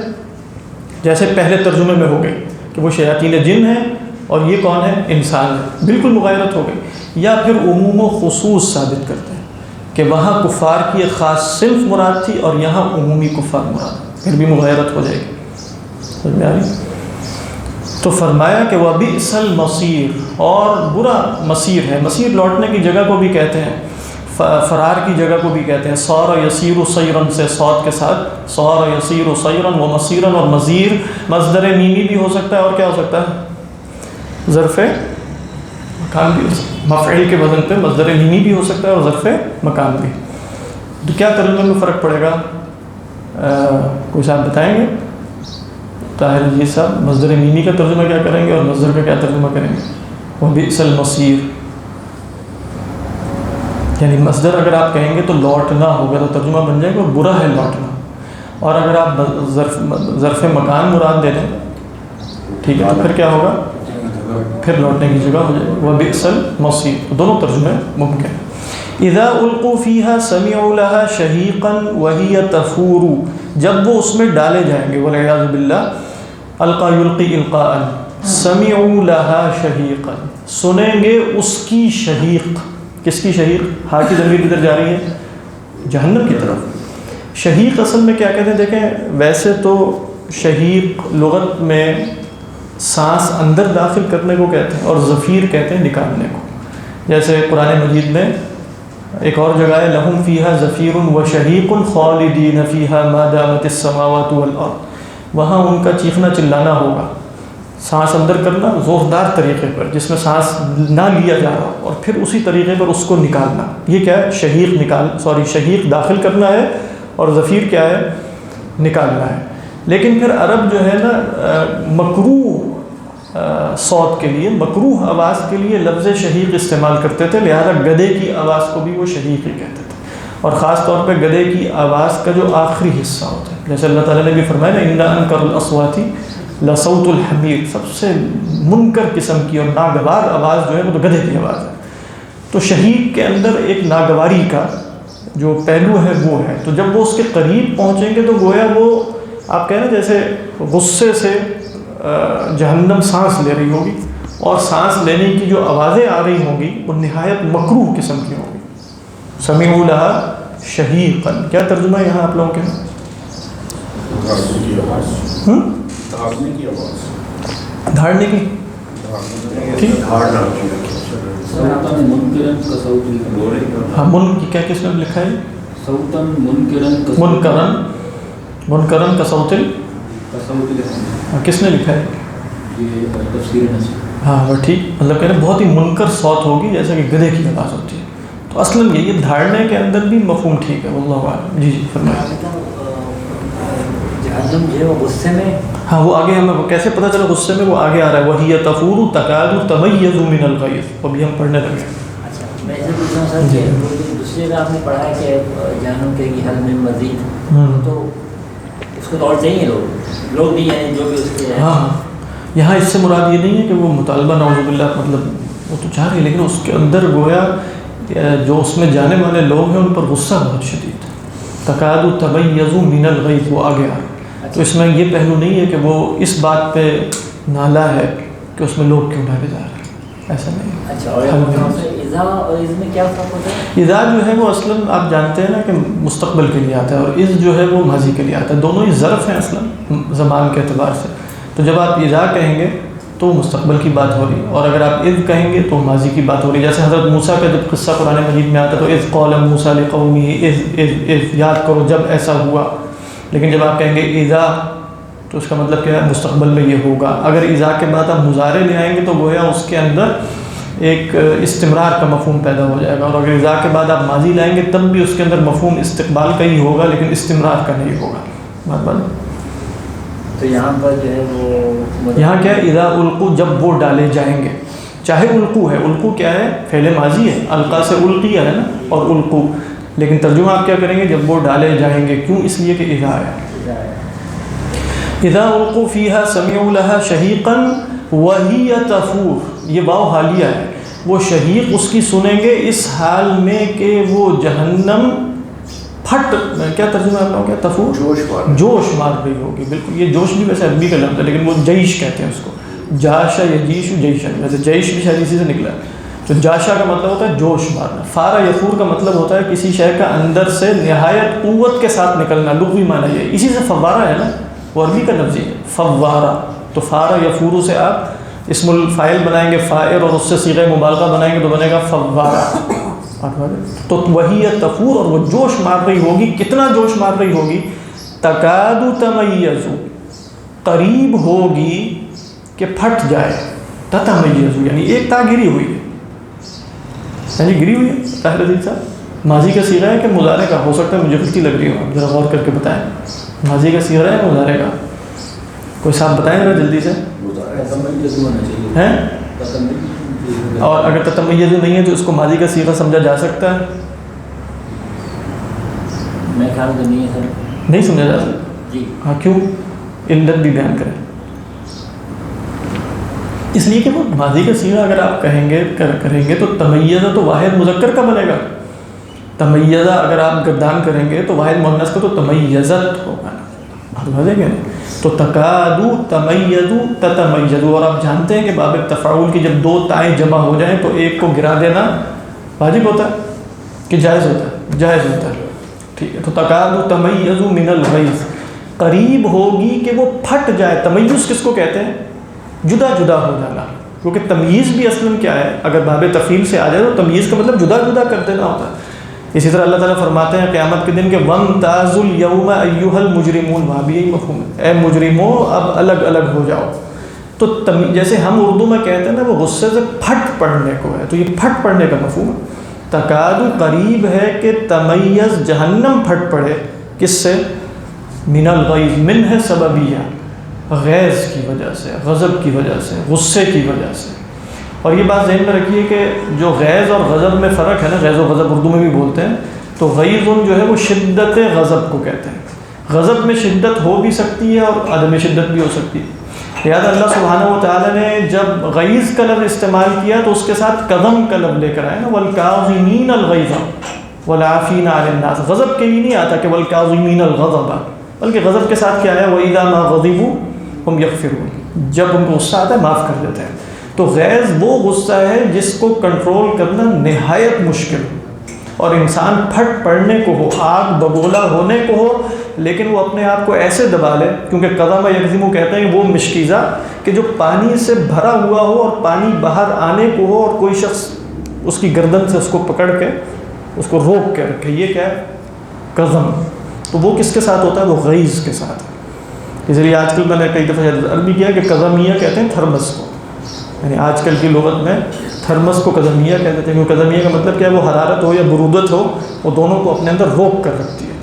جیسے پہلے ترجمے میں ہو گئی کہ وہ شیاطین جن ہیں اور یہ کون ہے؟ انسان ہے، بالکل مغایرت ہو گئی، یا پھر عموم و خصوص ثابت کرتے ہیں کہ وہاں کفار کی ایک خاص صنف مراد تھی اور یہاں عمومی کفار مراد، پھر بھی مغایرت ہو جائے گی۔ سمجھ میں آ رہی؟ تو فرمایا کہ وَبِئْسَ الْمَصِيرُ، اور برا مصیر ہے۔ مصیر لوٹنے کی جگہ کو بھی کہتے ہیں، فرار کی جگہ کو بھی کہتے ہیں۔ صَارَ يَصِيرُ صَيْرًا سے صاد کے ساتھ، صَارَ يَصِيرُ صَيْرًا وَمَصِيرًا، اور مصیر مصدر میمی بھی ہو سکتا ہے، اور کیا ہو سکتا ہے؟ ظرف مکان بھی ہو سکتا ہے، مفعول کے وزن پہ مصدر میمی بھی ہو سکتا ہے اور ظرف مکان بھی. تو کیا ترجمے میں فرق پڑے گا؟ کوئی صاحب بتائیں گے؟ طاہر جی صاحب مصدر میمی کا ترجمہ کیا کریں گے اور مصدر کا کیا ترجمہ کریں گے؟ وبئس المصیر. یعنی مصدر اگر آپ کہیں گے تو لوٹنا ہوگا تو ترجمہ بن جائے گا اور برا ہے لوٹنا. اور اگر آپ ظرف مکان مراد دے دیں ٹھیک ہے تو پھر کیا ہوگا؟ پھر لوٹنے کی جگہ ہو جائے گا وبئس المصیر. دونوں ترجمے ممکن ہیں. اذا القوا فيها سمعوا لها شهيقا وهي تفور. جب وہ اس میں ڈالے جائیں گے والعیاذ باللہ. القا یلقی القاء. سمعوا لها شهيقا. سنیں گے اس کی شہیق. کس کی شہیق؟ ہا کی ضمیر کدھر جا رہی ہے؟ جہنم کی طرف. شہیق اصل میں کیا کہتے ہیں؟ دیکھیں ویسے تو شہیق لغت میں سانس اندر داخل کرنے کو کہتے ہیں اور زفیر کہتے ہیں نکالنے کو. جیسے قرآن مجید میں ایک اور جگہ ہے لہم فیہا زفیر و شہیق خالدین فیہا ما دامت السماوات والارض. وہاں ان کا چیخنا چلانا ہوگا، سانس اندر کرنا زوردار طریقے پر جس میں سانس نہ لیا جا رہا اور پھر اسی طریقے پر اس کو نکالنا. یہ کیا ہے؟ شہیق شہیق داخل کرنا ہے اور زفیر کیا ہے؟ نکالنا ہے. لیکن پھر عرب جو ہے نا مکروہ صوت کے لیے، مکروہ آواز کے لیے لفظ شہیق استعمال کرتے تھے، لہذا گدھے کی آواز کو بھی وہ شہیق ہی کہتے تھے. اور خاص طور پہ گدھے کی آواز کا جو آخری حصہ ہوتا ہے، جیسے اللہ تعالیٰ نے بھی فرمایا نا ان انکر الاصوات لصوت الحمیر. سب سے منکر قسم کی اور ناگوار آواز جو ہے وہ تو گدھے کی آواز ہے. تو شہیق کے اندر ایک ناگواری کا جو پہلو ہے وہ ہے. تو جب وہ اس کے قریب پہنچیں گے تو گویا وہ آپ کہیں نا جیسے غصے سے جہنم سانس لے رہی ہوگی اور سانس لینے کی جو آوازیں آ رہی ہوں گی وہ نہایت مکروہ قسم کی ہوں گی. سمعوا لها شہیقا. کیا ترجمہ یہاں آپ لوگوں کے؟ دھاڑنے کی ہاں من کی کیا کس نے لکھا ہے؟ منکرن کا صوتل. کس نے لکھا ہے؟ ہاں وہ ٹھیک، مطلب کہہ رہے بہت ہی منکر صوت ہوگی جیسا کہ گدھے کی آواز ہوتی ہے. تو اصلاً یہ دھاڑنے کے اندر بھی مفہوم ٹھیک ہے واللہ اعلم. جی فرمائیں. جہنم جو ہے وہ غصے میں، ہاں وہ آگے ہمیں کیسے پتہ چلا غصے میں؟ وہ آگے آ رہا ہے وَهِيَ تَفُورُ تَكَادُ تَمَيَّزُ مِنَ الْغَيْظِ. ابھی ہم پڑھنے لگے. اچھا میں اسے پوچھ رہا ہوں سر کہ دوسری جگہ آپ نے پڑھا ہے کہ جہنم کے حل میں مزید، تو اس کو تو اور چاہیے لوگ بھی ہیں جو بھی اس کے. ہاں یہاں اس سے مراد یہ نہیں ہے کہ وہ مطالبہ نعوذ باللہ، مطلب وہ تو چاہ رہی ہے لیکن اس کے اندر گویا جو اس میں جانے والے لوگ ہیں ان پر غصہ بہت شدید ہے. تکاد تمیز من الغیظ وہ آگے آ. تو اس میں یہ پہلو نہیں ہے کہ وہ اس بات پہ نالا ہے کہ اس میں لوگ کیوں ڈالے جا رہے ہیں، ایسا نہیں. اچھا اور اذا اور اذ میں کیا فرق ہوتا ہے؟ اذا جو ہے وہ اصلاً آپ جانتے ہیں نا کہ مستقبل کے لیے آتا ہے اور اذ جو ہے وہ ماضی کے لیے آتا ہے. دونوں ہی ظرف ہیں اصلاً زمان کے اعتبار سے. تو جب آپ اذا کہیں گے تو مستقبل کی بات ہو رہی، اور اگر آپ اذ کہیں گے تو ماضی کی بات ہو رہی. جیسے حضرت موسیٰ کا جب قصہ قرآن مجید میں آتا ہے تو اذ قال موسیٰ لقومہ اذ یاد کرو جب ایسا ہوا. لیکن جب آپ کہیں گے اذا تو اس کا مطلب کیا ہے؟ مستقبل میں یہ ہوگا. اگر اذا کے بعد آپ مضارع لے آئیں گے تو گویا اس کے اندر ایک استمرار کا مفہوم پیدا ہو جائے گا. اور اگر اذا کے بعد آپ ماضی لائیں گے تب بھی اس کے اندر مفہوم استقبال کا ہی ہوگا لیکن استمرار کا نہیں ہوگا. بات تو یہاں پر جو ہے وہ یہاں کیا ہے؟ اذا القوا جب وہ ڈالے جائیں گے. چاہے القوا ہے، القوا کیا ہے؟ فعل ماضی ہے، القا سے القی ہے نا، اور القوا. لیکن ترجمہ آپ کیا کریں گے؟ جب وہ ڈالے جائیں گے. کیوں؟ اس لیے کہ اذا ہے. اذا القوا فیہا سمعوا لها شہیقا وهي تفور. یہ واو حالیہ ہے. وہ شہیق اس کی سنیں گے اس حال میں کہ وہ جہنم پھٹ، کیا ترجمہ آپ کیا؟ تفور جوش مار رہی ہوگی. بالکل یہ جوش بھی ویسے عربی کا لفظ ہے لیکن وہ جیش کہتے ہیں اس کو. جاشا یجیش جیشن، ویسے جیش بھی شاید اسی سے نکلا ہے. تو جاشا کا مطلب ہوتا ہے جوش مارنا. فارا یفور کا مطلب ہوتا ہے کسی شے کا اندر سے نہایت قوت کے ساتھ نکلنا. لغوی معنی یہ اسی سے فوارہ ہے نا، وہ عربی کا لفظ ہے فوارہ. تو فارا یفور سے آپ اسم الفاعل بنائیں گے فائر اور اس سے صیغہ مبالغہ بنائیں گے تو بنے گا فوارہ. تو وہی تفور، اور وہ جوش مار رہی ہوگی. کتنا جوش مار رہی ہوگی؟ تکاد تمیز، قریب ہوگی کہ پھٹ جائے. تتمیز یعنی ایک تا گری ہوئی ہے، ہاں جی گری ہوئی ہے طاہر عزیز صاحب. ماضی کا صیغہ ہے کہ مضارع کا؟ ہو سکتا ہے مجھے غلطی لگ رہی ہو, آپ ذرا غور کر کے بتائیں. ماضی کا صیغہ ہے مضارع کا؟ کوئی صاحب بتائیں ذرا جلدی سے. ہیں اور اگر تتمیز نہیں ہے تو اس کو ماضی کا صیغہ سمجھا جا سکتا ہے؟ میں خیال تو نہیں ہے سر. نہیں سمجھا جا سکتا. جی ہاں کیوں؟ علت بھی بیان کریں. اس لیے کہ وہ ماضی کا صیغہ اگر آپ کریں گے تو تمیزہ تو واحد مذکر کا بنے گا. تمیزہ اگر آپ گردان کریں گے تو واحد مؤنث کا تو تمیزت ہوگا نا. بات ہے تو تکادو تمیزو تتمیزو. اور آپ جانتے ہیں کہ باب تفاعل کی جب دو تائیں جمع ہو جائیں تو ایک کو گرا دینا واجب ہوتا ہے کہ جائز ہوتا ہے؟ جائز ہوتا ہے. ٹھیک ہے, تو تکادو تمیزو من الغیظ, قریب ہوگی کہ وہ پھٹ جائے. تمیز کس کو کہتے ہیں؟ جدا جدا ہو جانا. کیونکہ تمییز بھی اصلاً کیا ہے؟ اگر باب تفعیل سے آ جائے تو تمییز کا مطلب جدا جدا کر دینا ہوتا ہے. اسی طرح اللہ تعالیٰ فرماتے ہیں قیامت کے دن کہ وَامْتَازُوا الْيَوْمَ أَيُّهَا الْمُجْرِمُونَ. وہاں بھی یہی مفہوم ہے, اے مجرموں اب الگ الگ ہو جاؤ. تو جیسے ہم اردو میں کہتے ہیں نا وہ غصے سے پھٹ پڑنے کو ہے, تو یہ پھٹ پڑنے کا مفہوم ہے. تکادو قریب ہے کہ تمیز جہنم پھٹ پڑے. کس سے؟ من الغیظ. من ہے سببیہ, غیظ کی وجہ سے, غضب کی وجہ سے, غصے کی وجہ سے. اور یہ بات ذہن میں رکھیے کہ جو غیظ اور غضب میں فرق ہے نا, غیظ و غضب اردو میں بھی بولتے ہیں, تو غیظ جو ہے وہ شدت غضب کو کہتے ہیں. غضب میں شدت ہو بھی سکتی ہے اور عدم شدت بھی ہو سکتی ہے. لہٰذا اللہ سبحانہ و تعالیٰ نے جب غیظ کا لفظ استعمال کیا تو اس کے ساتھ قدم کا لفظ لے کر آئے نا, والکاظمین الغیظ والعافین عن الناس. غضب کے لیے نہیں آتا کہ والکاظمین الغضب, بلکہ غضب کے ساتھ کیا ہے؟ وَإِذَا مَا غَضِبُوا هُمْ يَغْفِرُونَ. جب ان کو غصہ آتا ہے معاف کر دیتے ہیں. تو غیظ وہ غصہ ہے جس کو کنٹرول کرنا نہایت مشکل ہو اور انسان پھٹ پڑنے کو ہو, آگ بگولا ہونے کو ہو, لیکن وہ اپنے آپ کو ایسے دبا لے. کیونکہ قدم یکزم کہتے ہیں کہ وہ مشکیزہ کہ جو پانی سے بھرا ہوا ہو اور پانی باہر آنے کو ہو اور کوئی شخص اس کی گردن سے اس کو پکڑ کے اس کو روک کے رکھے, یہ کیا ہے؟ قدم. تو وہ کس کے ساتھ ہوتا ہے؟ وہ غیظ کے ساتھ. اس لیے آج کل میں نے کئی دفعہ عربی کیا کہ قدمیہ کہتے ہیں تھرمس کو, یعنی آج کل کی لغت میں تھرمس کو قدمیہ کہتے ہیں. کیونکہ قدمیہ کا مطلب کیا ہے؟ وہ حرارت ہو یا برودت ہو, وہ دونوں کو اپنے اندر روک کر رکھتی ہے.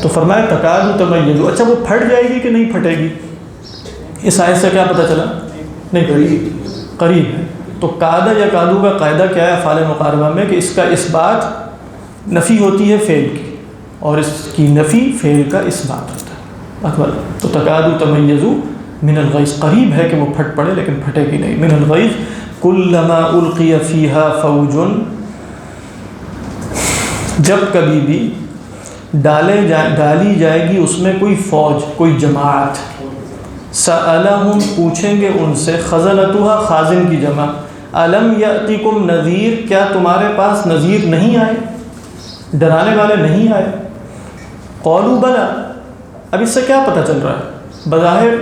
تو فرمایا تکادو تمیزو. اچھا وہ پھٹ جائے گی کہ نہیں پھٹے گی؟ اس آیت سے کیا پتہ چلا؟ نہیں, قریب ہے. تو کادہ یا کادو کا قاعدہ کیا ہے افعال مقاربہ میں؟ کہ اس کا اثبات نفی ہوتی ہے فعل کی, اور اس کی نفی فعل کا اثبات ہوتا ہے. تو تکادو تمیزو من الغیظ, قریب ہے کہ وہ پھٹ پڑے لیکن پھٹے گی نہیں. من الغیظ کلما القی فیہا فوج, جب کبھی بھی ڈالی جائے گی اس میں کوئی فوج, کوئی جماعت. سألہم پوچھیں گے ان سے, خزنتہا خازن کی جمع, الم یأتکم نذیر, کیا تمہارے پاس نذیر نہیں آئے, ڈرانے والے نہیں آئے؟ قالوا بلا. اب اس سے کیا پتہ چل رہا ہے؟ بظاہر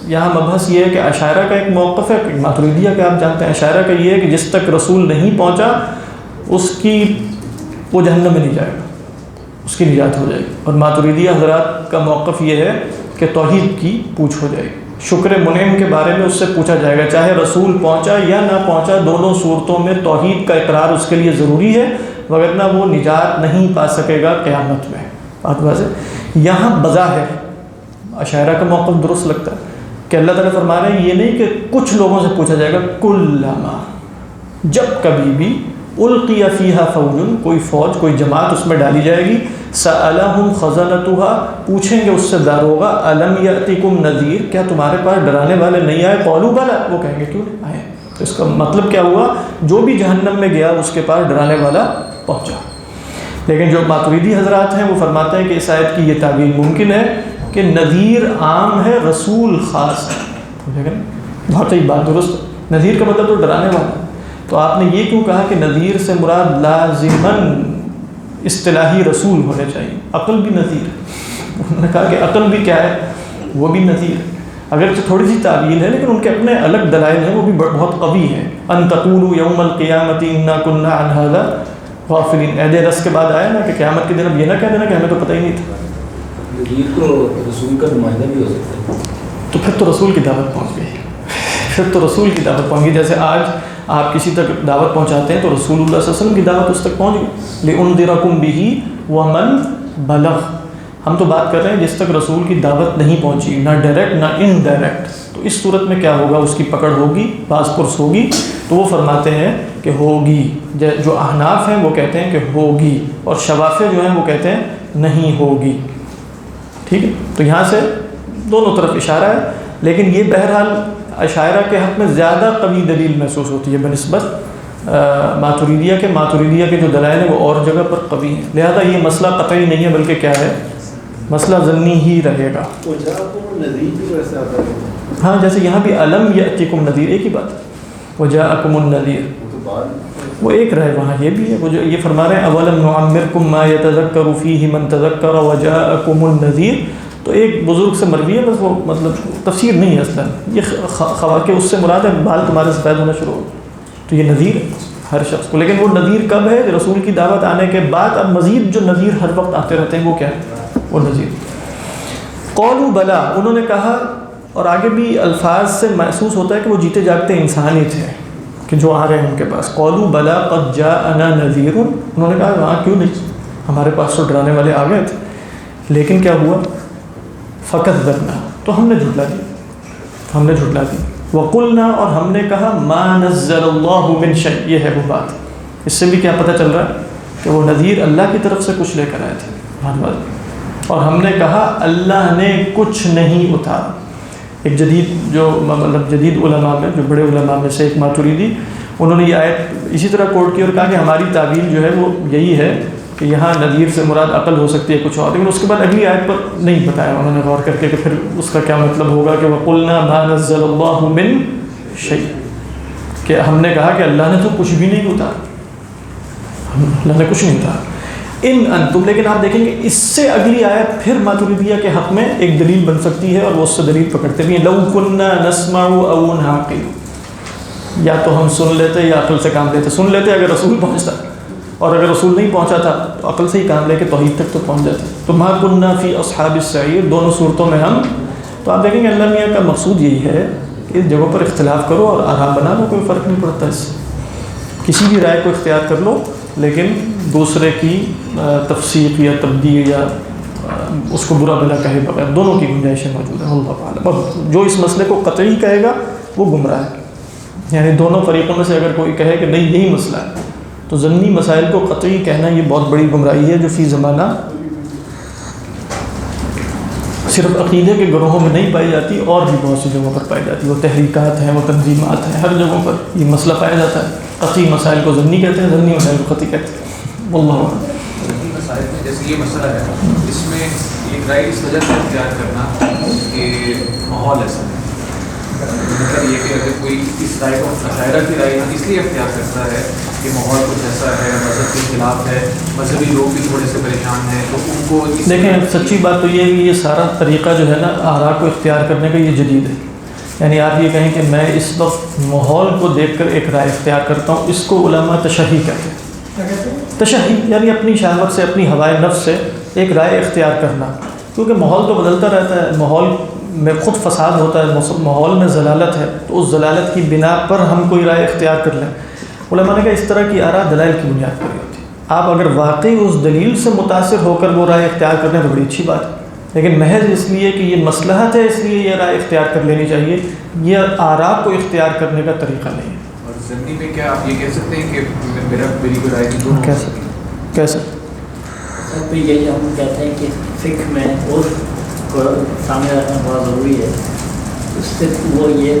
یہاں مبحث یہ ہے کہ اشاعرہ کا ایک موقف ہے, ماتریدیہ کا آپ جانتے ہیں. اشاعرہ کا یہ ہے کہ جس تک رسول نہیں پہنچا اس کی وہ جہنم میں نہیں جائے گا, اس کی نجات ہو جائے گی. اور ماتریدیہ حضرات کا موقف یہ ہے کہ توحید کی پوچھ ہو جائے گی. شکر منعم کے بارے میں اس سے پوچھا جائے گا, چاہے رسول پہنچا یا نہ پہنچا, دونوں صورتوں میں توحید کا اقرار اس کے لیے ضروری ہے, وگرنہ وہ نجات نہیں پا سکے گا قیامت میں. بات واضح. یہاں بظاہر اشاعرہ کا موقف درست لگتا ہے کہ اللہ تعالیٰ فرما رہے ہیں یہ نہیں کہ کچھ لوگوں سے پوچھا جائے گا, کلما, جب کبھی بھی, القی فیہا فوج, کوئی فوج, کوئی جماعت اس میں ڈالی جائے گی. سألہم خزنتہا, پوچھیں گے اس سے داروغہ, الم یأتکم نذیر, کیا تمہارے پاس ڈرانے والے نہیں آئے؟ قالوا بلا, وہ کہیں گے کیوں نہیں آئے. تو اس کا مطلب کیا ہوا؟ جو بھی جہنم میں گیا اس کے پاس ڈرانے والا پہنچا. لیکن جو ماتریدی حضرات ہیں وہ فرماتے ہیں کہ اس آیت کی یہ تعبیر ممکن ہے کہ نذیر عام ہے, رسول خاص ہے. واقعی بات درست. نذیر کا مطلب تو ڈرانے والا. تو آپ نے یہ کیوں کہا کہ نذیر سے مراد لازماً اصطلاحی رسول ہونے چاہیے؟ عقل بھی نذیر ہے. انہوں نے کہا کہ عقل بھی کیا ہے؟ وہ بھی نذیر ہے. اگرچہ تھوڑی سی تعویل ہے لیکن ان کے اپنے الگ دلائل ہیں, وہ بھی بہت قوی ہیں. ان تقولوا یوم القیامت انا کنا عن ھذا غافلین. عہد رس کے بعد آیا نا کہ قیامت کے دن اب یہ نہ کہہ دینا کہ ہمیں تو پتہ ہی نہیں تھا. نذیر تو رسول کا نمائندہ بھی ہو سکتا ہے. تو پھر تو رسول کی دعوت پہنچ گئی, پھر تو رسول کی دعوت پہنچ گئی. جیسے آج آپ کسی تک دعوت پہنچاتے ہیں تو رسول اللہ صلی اللہ علیہ وسلم کی دعوت اس تک پہنچ گئی. لِأُنذِرَكُمْ بِهِ وَمَنْ بَلَغَ. ہم تو بات کر رہے ہیں جس تک رسول کی دعوت نہیں پہنچی، نہ ڈائریکٹ نہ انڈائریکٹ. تو اس صورت میں کیا ہوگا؟ اس کی پکڑ ہوگی، باز پرس ہوگی. تو وہ فرماتے ہیں کہ ہوگی. جو احناف ہیں وہ کہتے ہیں کہ ہوگی، اور شوافع جو ہیں وہ کہتے ہیں نہیں ہوگی. ٹھیک ہے، تو یہاں سے دونوں طرف اشارہ ہے، لیکن یہ بہرحال اشاعرہ کے حق میں زیادہ قوی دلیل محسوس ہوتی ہے بنسبت ماتریدیہ کے جو دلائل ہیں وہ اور جگہ پر قوی ہیں. لہذا یہ مسئلہ قطعی نہیں ہے، بلکہ کیا ہے، مسئلہ ظنی ہی رہے گا. ہاں، جیسے یہاں بھی الم یأتکم نذیر، ایک ہی بات ہے. وجاءکم النذیر، وہ ایک رہے وہاں یہ بھی ہے. وہ جو یہ فرما رہے ہیں اولم نعمرکم ما یتذکر فیہ من تذکر وجاءکم النذیر، تو ایک بزرگ سے مروی ہے، بس وہ مطلب تفسیر نہیں ہے اصلا. یہ خواکہ اس سے مراد ہے بال تمہارے سفید ہونا شروع ہو، تو یہ نذیر ہے ہر شخص کو. لیکن وہ نذیر کب ہے؟ رسول کی دعوت آنے کے بعد. اب مزید جو نذیر ہر وقت آتے رہتے ہیں وہ کیا ہے؟ وہ نذیر. قولوا بلا، انہوں نے کہا، اور آگے بھی الفاظ سے محسوس ہوتا ہے کہ وہ جیتے جاگتے انسان ہی تھے کہ جو آ رہے ہیں ان کے پاس. قولوا بلا قد جاءنا نذیر، انہوں نے کہا ہاں کیوں نہیں، ہمارے پاس تو ڈرانے والے آ گئے تھے. لیکن کیا ہوا؟ فکذبنا، تو ہم نے جھٹلا دی. وقلنا، اور ہم نے کہا ما نزل اللہ من شیء، یہ ہے وہ بات. اس سے بھی کیا پتہ چل رہا ہے کہ وہ نذیر اللہ کی طرف سے کچھ لے کر آئے تھے. اور ہم نے کہا اللہ نے کچھ نہیں اتارا. ایک جدید علماء میں، جو بڑے علماء میں سے ایک ماتریدی، انہوں نے یہ آیت اسی طرح کوٹ کی اور کہا کہ ہماری تعبیر جو ہے وہ یہی ہے کہ یہاں نذیر سے مراد عقل ہو سکتی ہے کچھ اور. لیکن اس کے بعد اگلی آیت پر نہیں بتایا انہوں نے غور کر کے کہ پھر اس کا کیا مطلب ہوگا کہ وَقُلْنَا مَا نَزَّلَ اللَّهُ مِن شَيْءٍ، کہ ہم نے کہا کہ اللہ نے تو کچھ بھی نہیں اتارا، اللہ نے کچھ نہیں اتارا. ان انتم، لیکن آپ دیکھیں گے اس سے اگلی آیت پھر ماتریدیہ کے حق میں ایک دلیل بن سکتی ہے، اور وہ اس سے دلیل پکڑتے بھی ہیں. لَوْ كُنَّا نَسْمَعُ أَوْ نَعْقِلُ، یا تو ہم سن لیتے یا عقل سے کام لیتے. سن لیتے اگر رسول پہنچتا، اور اگر رسول نہیں پہنچا تھا تو عقل سے ہی کام لے کے توحید تک تو پہنچ جاتے. تو ما كنا فی اصحاب السعیر، دونوں صورتوں میں ہم. تو آپ دیکھیں گے اللہ میاں کا مقصود یہی ہے کہ اس جگہوں پر اختلاف کرو اور آرام بنا لو، کوئی فرق نہیں پڑتا. اس سے کسی بھی رائے کو اختیار کر لو، لیکن دوسرے کی تفسیق یا تبدیل یا اس کو برا بھلا کہے بغیر دونوں کی گنجائشیں موجود ہیں. اللہ تعالیٰ، اور جو اس مسئلے کو قطعی کہے گا وہ گمراہ ہے. یعنی دونوں فریقوں میں سے اگر کوئی کہے کہ نہیں یہی مسئلہ ہے، تو ضمنی مسائل کو قطعی کہنا یہ بہت بڑی گمراہی ہے، جو فی زمانہ صرف عقیدے کے گروہوں میں نہیں پائی جاتی، اور بھی بہت سی جگہوں پر پائی جاتی ہے. وہ تحریکات ہیں، وہ تنظیمات ہیں، ہر جگہوں پر یہ مسئلہ پایا جاتا ہے. قطعی مسائل کو ضمنی کہتے ہیں، ضمنی مسائل کو قطعی کہتے ہیں. واللہ اعلم. ضمنی مسائل میں جیسے یہ مسئلہ ہے، اس میں ایک رائے اس وجہ سے اختیار کرنا کہ ماحول ایسا ہے. مطلب یہ کہ اگر کوئی اس رائے کو عشائرہ کی رائے اس لیے اختیار کرتا ہے کہ ماحول کچھ ایسا ہے، مذہب کے خلاف ہے، مذہبی لوگ بھی تھوڑے سے پریشان ہیں، تو ان کو دیکھیں سچی بات تو یہ ہے کہ یہ سارا طریقہ جو ہے نا آراء کو اختیار کرنے کا یہ جدید ہے. یعنی آپ یہ کہیں کہ میں اس وقت ماحول کو دیکھ کر ایک رائے اختیار کرتا ہوں، اس کو علماء تشہی کہتے ہیں. تشہی یعنی اپنی شہوت سے، اپنی ہوائے نفس سے ایک رائے اختیار کرنا، کیونکہ ماحول تو بدلتا رہتا ہے، ماحول میں خود فساد ہوتا ہے، ماحول میں ضلالت ہے، تو اس ضلالت کی بنا پر ہم کوئی رائے اختیار کر لیں. علماء نے کہا اس طرح کی آراء دلائل کی بنیاد پر ہوتی ہے. آپ اگر واقعی اس دلیل سے متاثر ہو کر وہ رائے اختیار کر لیں تو بڑی اچھی بات ہے، لیکن محض اس لیے کہ یہ مصلحت ہے اس لیے یہ رائے اختیار کر لینی چاہیے، یہ آراء کو اختیار کرنے کا طریقہ نہیں ہے. اور ضمنی میں کیا آپ یہ کہہ سکتے ہیں کہ میری کوئی رائے نہیں؟ کہہ سکتے تو یہ جو ہم کہتے ہیں کہ فقہ میں عرف کو سامنے رکھنا بہت ضروری ہے، اس سے وہ یہ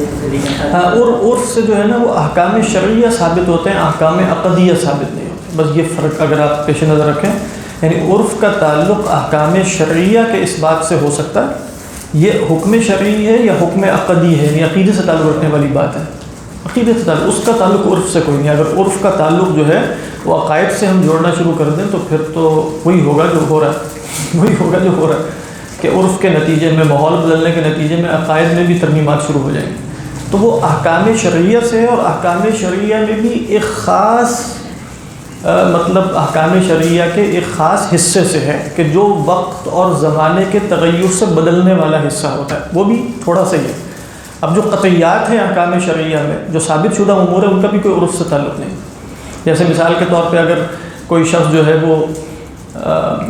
اور عرف سے جو ہے نا وہ احکام شرعیہ ثابت ہوتے ہیں، احکام عقدیہ ثابت نہیں ہوتے. بس یہ فرق اگر آپ پیش نظر رکھیں، یعنی عرف کا تعلق احکام شرعیہ کے اس بات سے ہو سکتا ہے یہ حکم شرعی ہے یا حکم عقدی ہے، یعنی عقیدے سے تعلق رکھنے والی بات ہے. عقیدے سے تعلق، اس کا تعلق عرف سے کوئی نہیں. اگر عرف کا تعلق جو ہے وہ عقائد سے ہم جوڑنا شروع کر دیں تو پھر تو وہی ہوگا جو ہو رہا ہے، وہی ہوگا جو ہو رہا ہے کہ عرف کے نتیجے میں، ماحول بدلنے کے نتیجے میں عقائد میں بھی ترمیمات شروع ہو جائیں گی. تو وہ احکام شرعیہ سے ہے، اور احکام شرعیہ میں بھی ایک خاص مطلب احکام شرعیہ کے ایک خاص حصے سے ہے کہ جو وقت اور زمانے کے تغیر سے بدلنے والا حصہ ہوتا ہے، وہ بھی تھوڑا سا ہی ہے. اب جو قطعیات ہیں احکام شرعیہ میں جو ثابت شدہ امور ہے ان کا بھی کوئی عرف سے تعلق نہیں. جیسے مثال کے طور پہ اگر کوئی شخص جو ہے وہ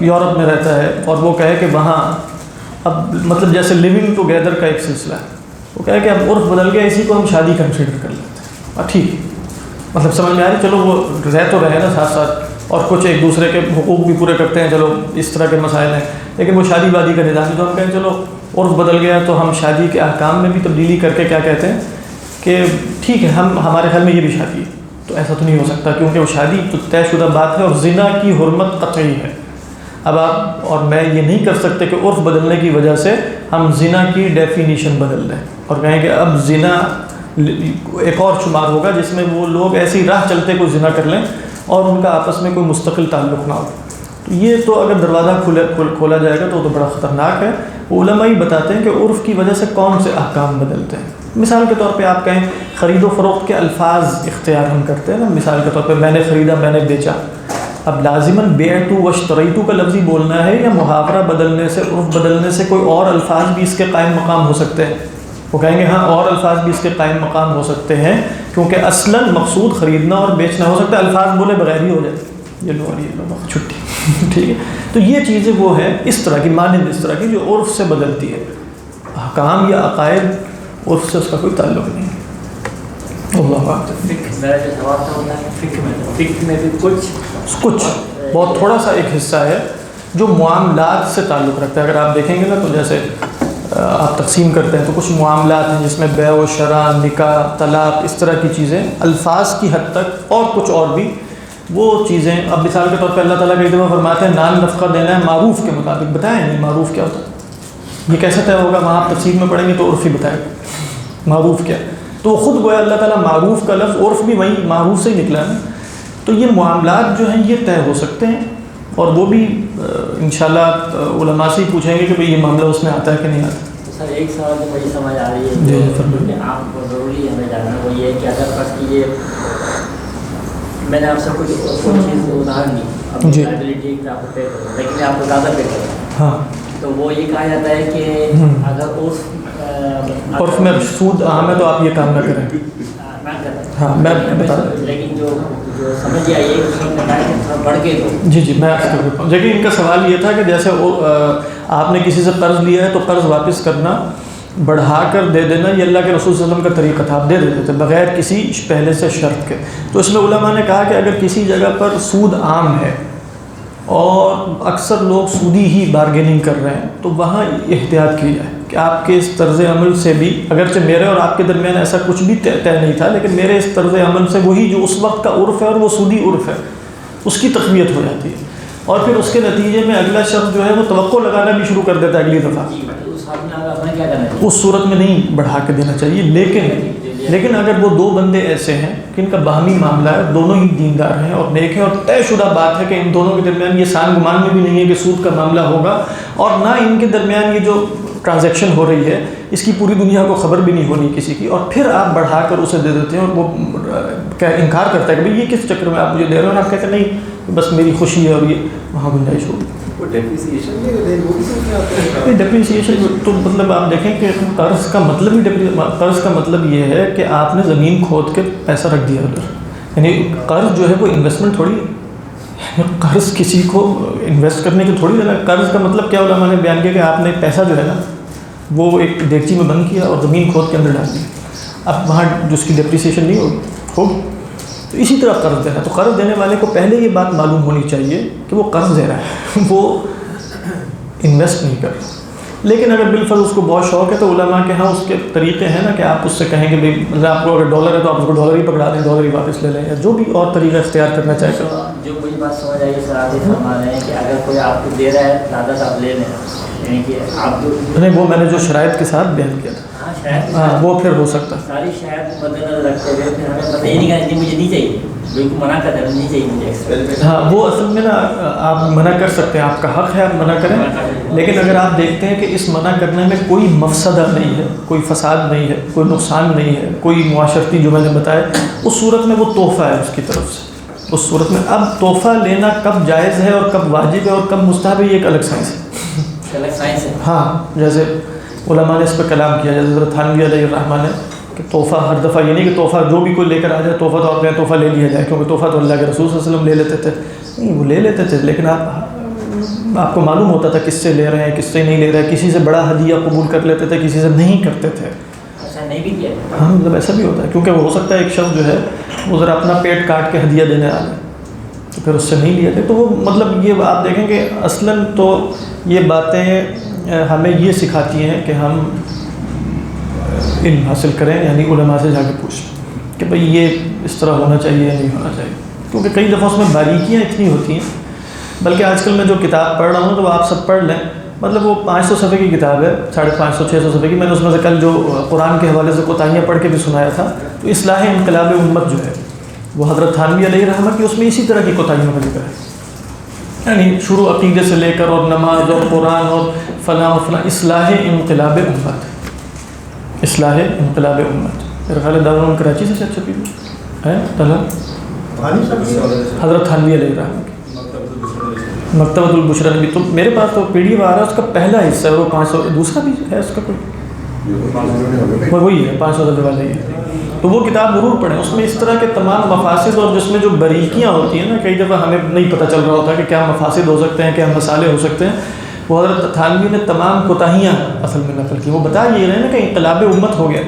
یورپ میں رہتا ہے اور وہ کہے کہ وہاں اب مطلب جیسے لیونگ ٹوگیدر کا ایک سلسلہ ہے, وہ کہے کہ اب عرف بدل گیا, اسی کو ہم شادی کنسیڈر کر لیتے ہیں, اور ٹھیک مطلب سمجھ میں آ رہی, چلو وہ رہ تو رہے نا ساتھ ساتھ اور کچھ ایک دوسرے کے حقوق بھی پورے کرتے ہیں, چلو اس طرح کے مسائل ہیں, لیکن وہ شادی وادی کا نظام ہے. تو ہم کہیں چلو عرف بدل گیا تو ہم شادی کے احکام میں بھی تبدیلی کر کے کیا کہتے ہیں کہ ٹھیک ہے ہمارے خیال میں یہ بھی شادی ہے. تو ایسا تو نہیں ہو سکتا, کیونکہ وہ شادی تو طے شدہ بات ہے اور زنا کی حرمت قطعی ہے. اب آپ اور میں یہ نہیں کر سکتے کہ عرف بدلنے کی وجہ سے ہم زنا کی ڈیفینیشن بدل دیں اور کہیں کہ اب زنا ایک اور شمار ہوگا جس میں وہ لوگ ایسی راہ چلتے کوئی زنا کر لیں اور ان کا آپس میں کوئی مستقل تعلق نہ ہو. تو یہ تو اگر دروازہ کھولا جائے گا تو بڑا خطرناک ہے. علماء ہی بتاتے ہیں کہ عرف کی وجہ سے کون سے احکام بدلتے ہیں. مثال کے طور پہ آپ کہیں خرید و فروخت کے الفاظ اختیار ہم کرتے ہیں نا, مثال کے طور پہ میں نے خریدا, میں نے بیچا. اب لازماً بیعتو واشتریتو کا لفظی بولنا ہے یا محاورہ بدلنے سے عرف بدلنے سے کوئی اور الفاظ بھی اس کے قائم مقام ہو سکتے ہیں؟ وہ کہیں گے ہاں اور الفاظ بھی اس کے قائم مقام ہو سکتے ہیں, کیونکہ اصلاً مقصود خریدنا اور بیچنا ہو سکتا ہے, الفاظ بولے بغیر ہی ہو جائے, یہ لو اور یہ لو چھٹی. ٹھیک ہے, تو یہ چیزیں وہ ہیں اس طرح کی, مانند اس طرح کی جو عرف سے بدلتی ہے. احکام یا عقائد عرف سے اس کا کوئی تعلق نہیں ہے. اللہ میرا جو سوال تھا ہوتا ہے فقہ میں بھی کچھ بہت تھوڑا سا ایک حصہ ہے جو معاملات سے تعلق رکھتا ہے. اگر آپ دیکھیں گے نا تو جیسے آپ تقسیم کرتے ہیں تو کچھ معاملات ہیں جس میں بیع و شراء, نکاح, طلاق, اس طرح کی چیزیں الفاظ کی حد تک, اور کچھ اور بھی وہ چیزیں. اب مثال کے طور پہ اللہ تعالیٰ کئی دفعہ فرماتے ہیں نان نفقہ دینا ہے معروف کے مطابق. بتائیں نہیں معروف کیا ہوتا ہے, یہ کیسے طے ہوگا؟ وہاں آپ تفصیل میں پڑھیں گے تو عرف ہی بتائے گا معروف کیا. تو خود گویا اللہ تعالیٰ معروف کا لفظ عرف بھی وہیں معروف سے ہی نکلا ہے. تو یہ معاملات جو ہیں یہ طے ہو سکتے ہیں, اور وہ بھی انشاءاللہ علماء سے ہی پوچھیں گے کہ بھئی یہ معاملہ اس میں آتا ہے کہ نہیں آتا. سر ایک سوال جو مجھے سمجھ آ رہی ہے کہ آپ کو ضروری ہمیں جاننا, وہ یہ ہے کہ اگر فرض کیجیے میں نے آپ سے کچھ چیز ادھار دی جی لائبلٹی آپ کو پے کرو, لیکن آپ کو زیادہ پے کرو, ہاں, تو وہ یہ کہا جاتا ہے کہ اگر عرف میں سود عام ہے تو آپ یہ کام نہ کریں. ہاں میں بتا دوں, لیکن جو سمجھ آئیے بڑھ کے دو. جی میں آپ کو بتاؤں. لیکن ان کا سوال یہ تھا کہ جیسے آپ نے کسی سے قرض لیا ہے تو قرض واپس کرنا بڑھا کر دے دینا یہ اللہ کے رسول صلی اللہ علیہ وسلم کا طریقہ تھا, آپ دے دیتے تھے بغیر کسی پہلے سے شرط کے. تو اس میں علماء نے کہا کہ اگر کسی جگہ پر سود عام ہے اور اکثر لوگ سودی ہی بارگیننگ کر رہے ہیں تو وہاں احتیاط کی جائے کہ آپ کے اس طرز عمل سے بھی, اگرچہ میرے اور آپ کے درمیان ایسا کچھ بھی طے نہیں تھا, لیکن میرے اس طرز عمل سے وہی جو اس وقت کا عرف ہے اور وہ سودی عرف ہے اس کی تقویت ہو جاتی ہے, اور پھر اس کے نتیجے میں اگلا شخص جو ہے وہ توقع لگانا بھی شروع کر دیتا ہے اگلی دفعہ. اس صورت میں نہیں بڑھا کے دینا چاہیے. لیکن اگر وہ دو بندے ایسے ہیں کہ ان کا باہمی معاملہ ہے, دونوں ہی دیندار ہیں اور نیک ہیں, اور طے شدہ بات ہے کہ ان دونوں کے درمیان یہ سان گمان میں بھی نہیں ہے کہ سود کا معاملہ ہوگا, اور نہ ان کے درمیان یہ جو ٹرانزیکشن ہو رہی ہے اس کی پوری دنیا کو خبر بھی نہیں ہونی کسی کی, اور پھر آپ بڑھا کر اسے دے دیتے ہیں اور وہ انکار کرتا ہے کہ بھئی یہ کس چکر میں آپ مجھے دے رہے ہیں, اور آپ کہتے ہیں نہیں بس میری خوشی ہے, اور یہ وہاں گنجائش ہوگی. ڈیپریسیشن تو مطلب آپ دیکھیں کہ قرض کا مطلب یہ ہے کہ آپ نے زمین کھود کے پیسہ رکھ دیا ادھر, یعنی قرض جو ہے وہ انویسٹمنٹ تھوڑی ہے, قرض کسی کو انویسٹ کرنے کی تھوڑی ہے. قرض کا مطلب کیا علماء نے بیان کیا کہ آپ نے پیسہ جو ہے نا وہ ایک دیگچی میں بند کیا اور زمین کھود کے اندر ڈال دی, اب وہاں جو اس کی ڈیپریسیشن نہیں ہوگی. تو اسی طرح قرض دینا, تو قرض دینے والے کو پہلے یہ بات معلوم ہونی چاہیے کہ وہ قرض دے رہا ہے, وہ انویسٹ نہیں کر رہا. لیکن اگر بالفرض اس کو بہت شوق ہے تو علماء کے ہاں اس کے طریقے ہیں نا کہ آپ اس سے کہیں کہ بھائی مطلب آپ کو اگر ڈالر ہے تو آپ اس کو ڈالر ہی پکڑا دیں, ڈالر ہی واپس لے لیں, یا جو بھی اور طریقہ اختیار کرنا چاہے تو. جو مجھے بات سمجھ آئی سر, آپ یہ فرما رہے ہیں کہ اگر کوئی آپ کو دے رہا ہے زیادہ سے آپ لے لیں, یعنی کہ آپ نہیں, وہ میں نے جو شرائط کے ساتھ بیان کیا تھا ہاں وہ پھر ہو سکتا ہے. ساری شاید مد نظر رکھتے ہوئے پھر ہمیں پتہ ہی نہیں کرنا مجھے نہیں چاہیے, بالکل منع کر دینا نہیں چاہیے مجھے. ہاں وہ اصل میں نا آپ منع کر سکتے ہیں, آپ کا حق ہے آپ منع کریں, لیکن اگر آپ دیکھتے ہیں کہ اس منع کرنے میں کوئی مفسدہ نہیں ہے, کوئی فساد نہیں ہے, کوئی نقصان نہیں ہے, کوئی معاشرتی جو میں نے بتایا, اس صورت میں وہ تحفہ ہے اس کی طرف سے. اس صورت میں اب تحفہ لینا کب جائز ہے اور کب واجب ہے اور کب مستحب ہے یہ ایک الگ سائنس ہے. الگ سائنس ہے. ہاں جیسے علماء نے اس پہ کلام کیا جیسے حضرت تھانوی علیہ الرحمہ نے کہ تحفہ ہر دفعہ یہ نہیں کہ تحفہ جو بھی کوئی لے کر آ جائے تحفہ تو آپ نے تحفہ لے لیا جائے، کیونکہ تحفہ تو اللہ کے رسول صلی اللہ علیہ وسلم لے لیتے تھے، نہیں وہ لے لیتے تھے لیکن آپ کو معلوم ہوتا تھا کس سے لے رہے ہیں کس سے نہیں لے رہے ہیں، کسی سے بڑا ہدیہ قبول کر لیتے تھے کسی سے نہیں کرتے تھے. ایسا نہیں بھی کیا؟ ہاں مطلب ایسا بھی ہوتا ہے، کیونکہ ہو سکتا ہے ایک شخص جو ہے وہ ذرا اپنا پیٹ کاٹ کے ہدیہ دینے آ جائے تو پھر اس سے نہیں لیا جائے. تو وہ مطلب یہ آپ دیکھیں کہ اصلاً تو یہ باتیں ہمیں یہ سکھاتی ہیں کہ ہم علم حاصل کریں، یعنی علماء سے جا کے پوچھیں کہ بھئی یہ اس طرح ہونا چاہیے یا نہیں ہونا چاہیے، کیونکہ کئی دفعہ اس میں باریکیاں اتنی ہوتی ہیں. بلکہ آج کل میں جو کتاب پڑھ رہا ہوں تو وہ آپ سب پڑھ لیں، مطلب وہ 500 صفحے کی کتاب ہے، 550-600 صفحے کی. میں نے اس میں سے کل جو قرآن کے حوالے سے کوتاہیاں پڑھ کے بھی سنایا تھا، تو اصلاح انقلاب امت جو ہے وہ حضرت تھانوی علیہ الرحمہ کی، اس میں اسی طرح کی کوتاہیوں کا ذکر ہے، یعنی شروع عقیدے سے لے کر اور نماز اور قرآن اور فلاں اور فلاں. اصلاح انقلاب امت، اصلاح انقلاب امت. میرا خیال ہے دارالعلوم کراچی سے اچھا بھی ہے حضرت تھانوی علیہ الرحمہ کی مکتبۃ البشریٰ نبی. تو میرے پاس تو پی ڈی ایف آ رہا ہے، اس کا پہلا حصہ ہے وہ 500، دوسرا بھی ہے اس کا کوئی وہی ہے 500 صفحے والا ہی ہے. تو وہ کتاب ضرور پڑھیں، اس میں اس طرح کے تمام مفاسد اور جس میں جو باریکیاں ہوتی ہیں نا، کئی دفعہ ہمیں نہیں پتہ چل رہا ہوتا کہ کیا مفاسد ہو سکتے ہیں کیا مسالے ہو سکتے ہیں، وہ حضرت تھانوی نے تمام کوتاہیاں اصل میں نقل کی. وہ بتا یہ رہے ہیں نا کہ انقلاب امت ہو گیا،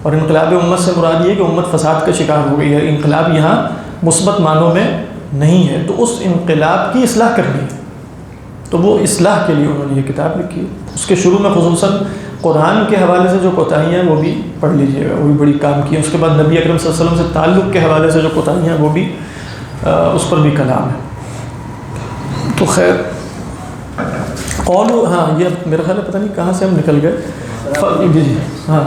اور انقلاب امت سے مراد یہ ہے کہ امت فساد کا شکار ہو گئی ہے. انقلاب یہاں مثبت معنوں میں نہیں ہے، تو اس انقلاب کی اصلاح کرنی ہے. تو وہ اصلاح کے لیے انہوں نے یہ کتاب لکھی ہے. اس کے شروع میں خصوصاً قرآن کے حوالے سے جو کوتاہیاں ہیں وہ بھی پڑھ لیجئے گا، وہ بھی بڑی کام کی ہیں. اس کے بعد نبی اکرم صلی اللہ علیہ وسلم سے تعلق کے حوالے سے جو کوتاہیاں ہیں وہ بھی اس پر بھی کلام ہے. تو خیر قولو، ہاں یہ میرا خیال ہے پتہ نہیں کہاں سے ہم نکل گئے. جی ہاں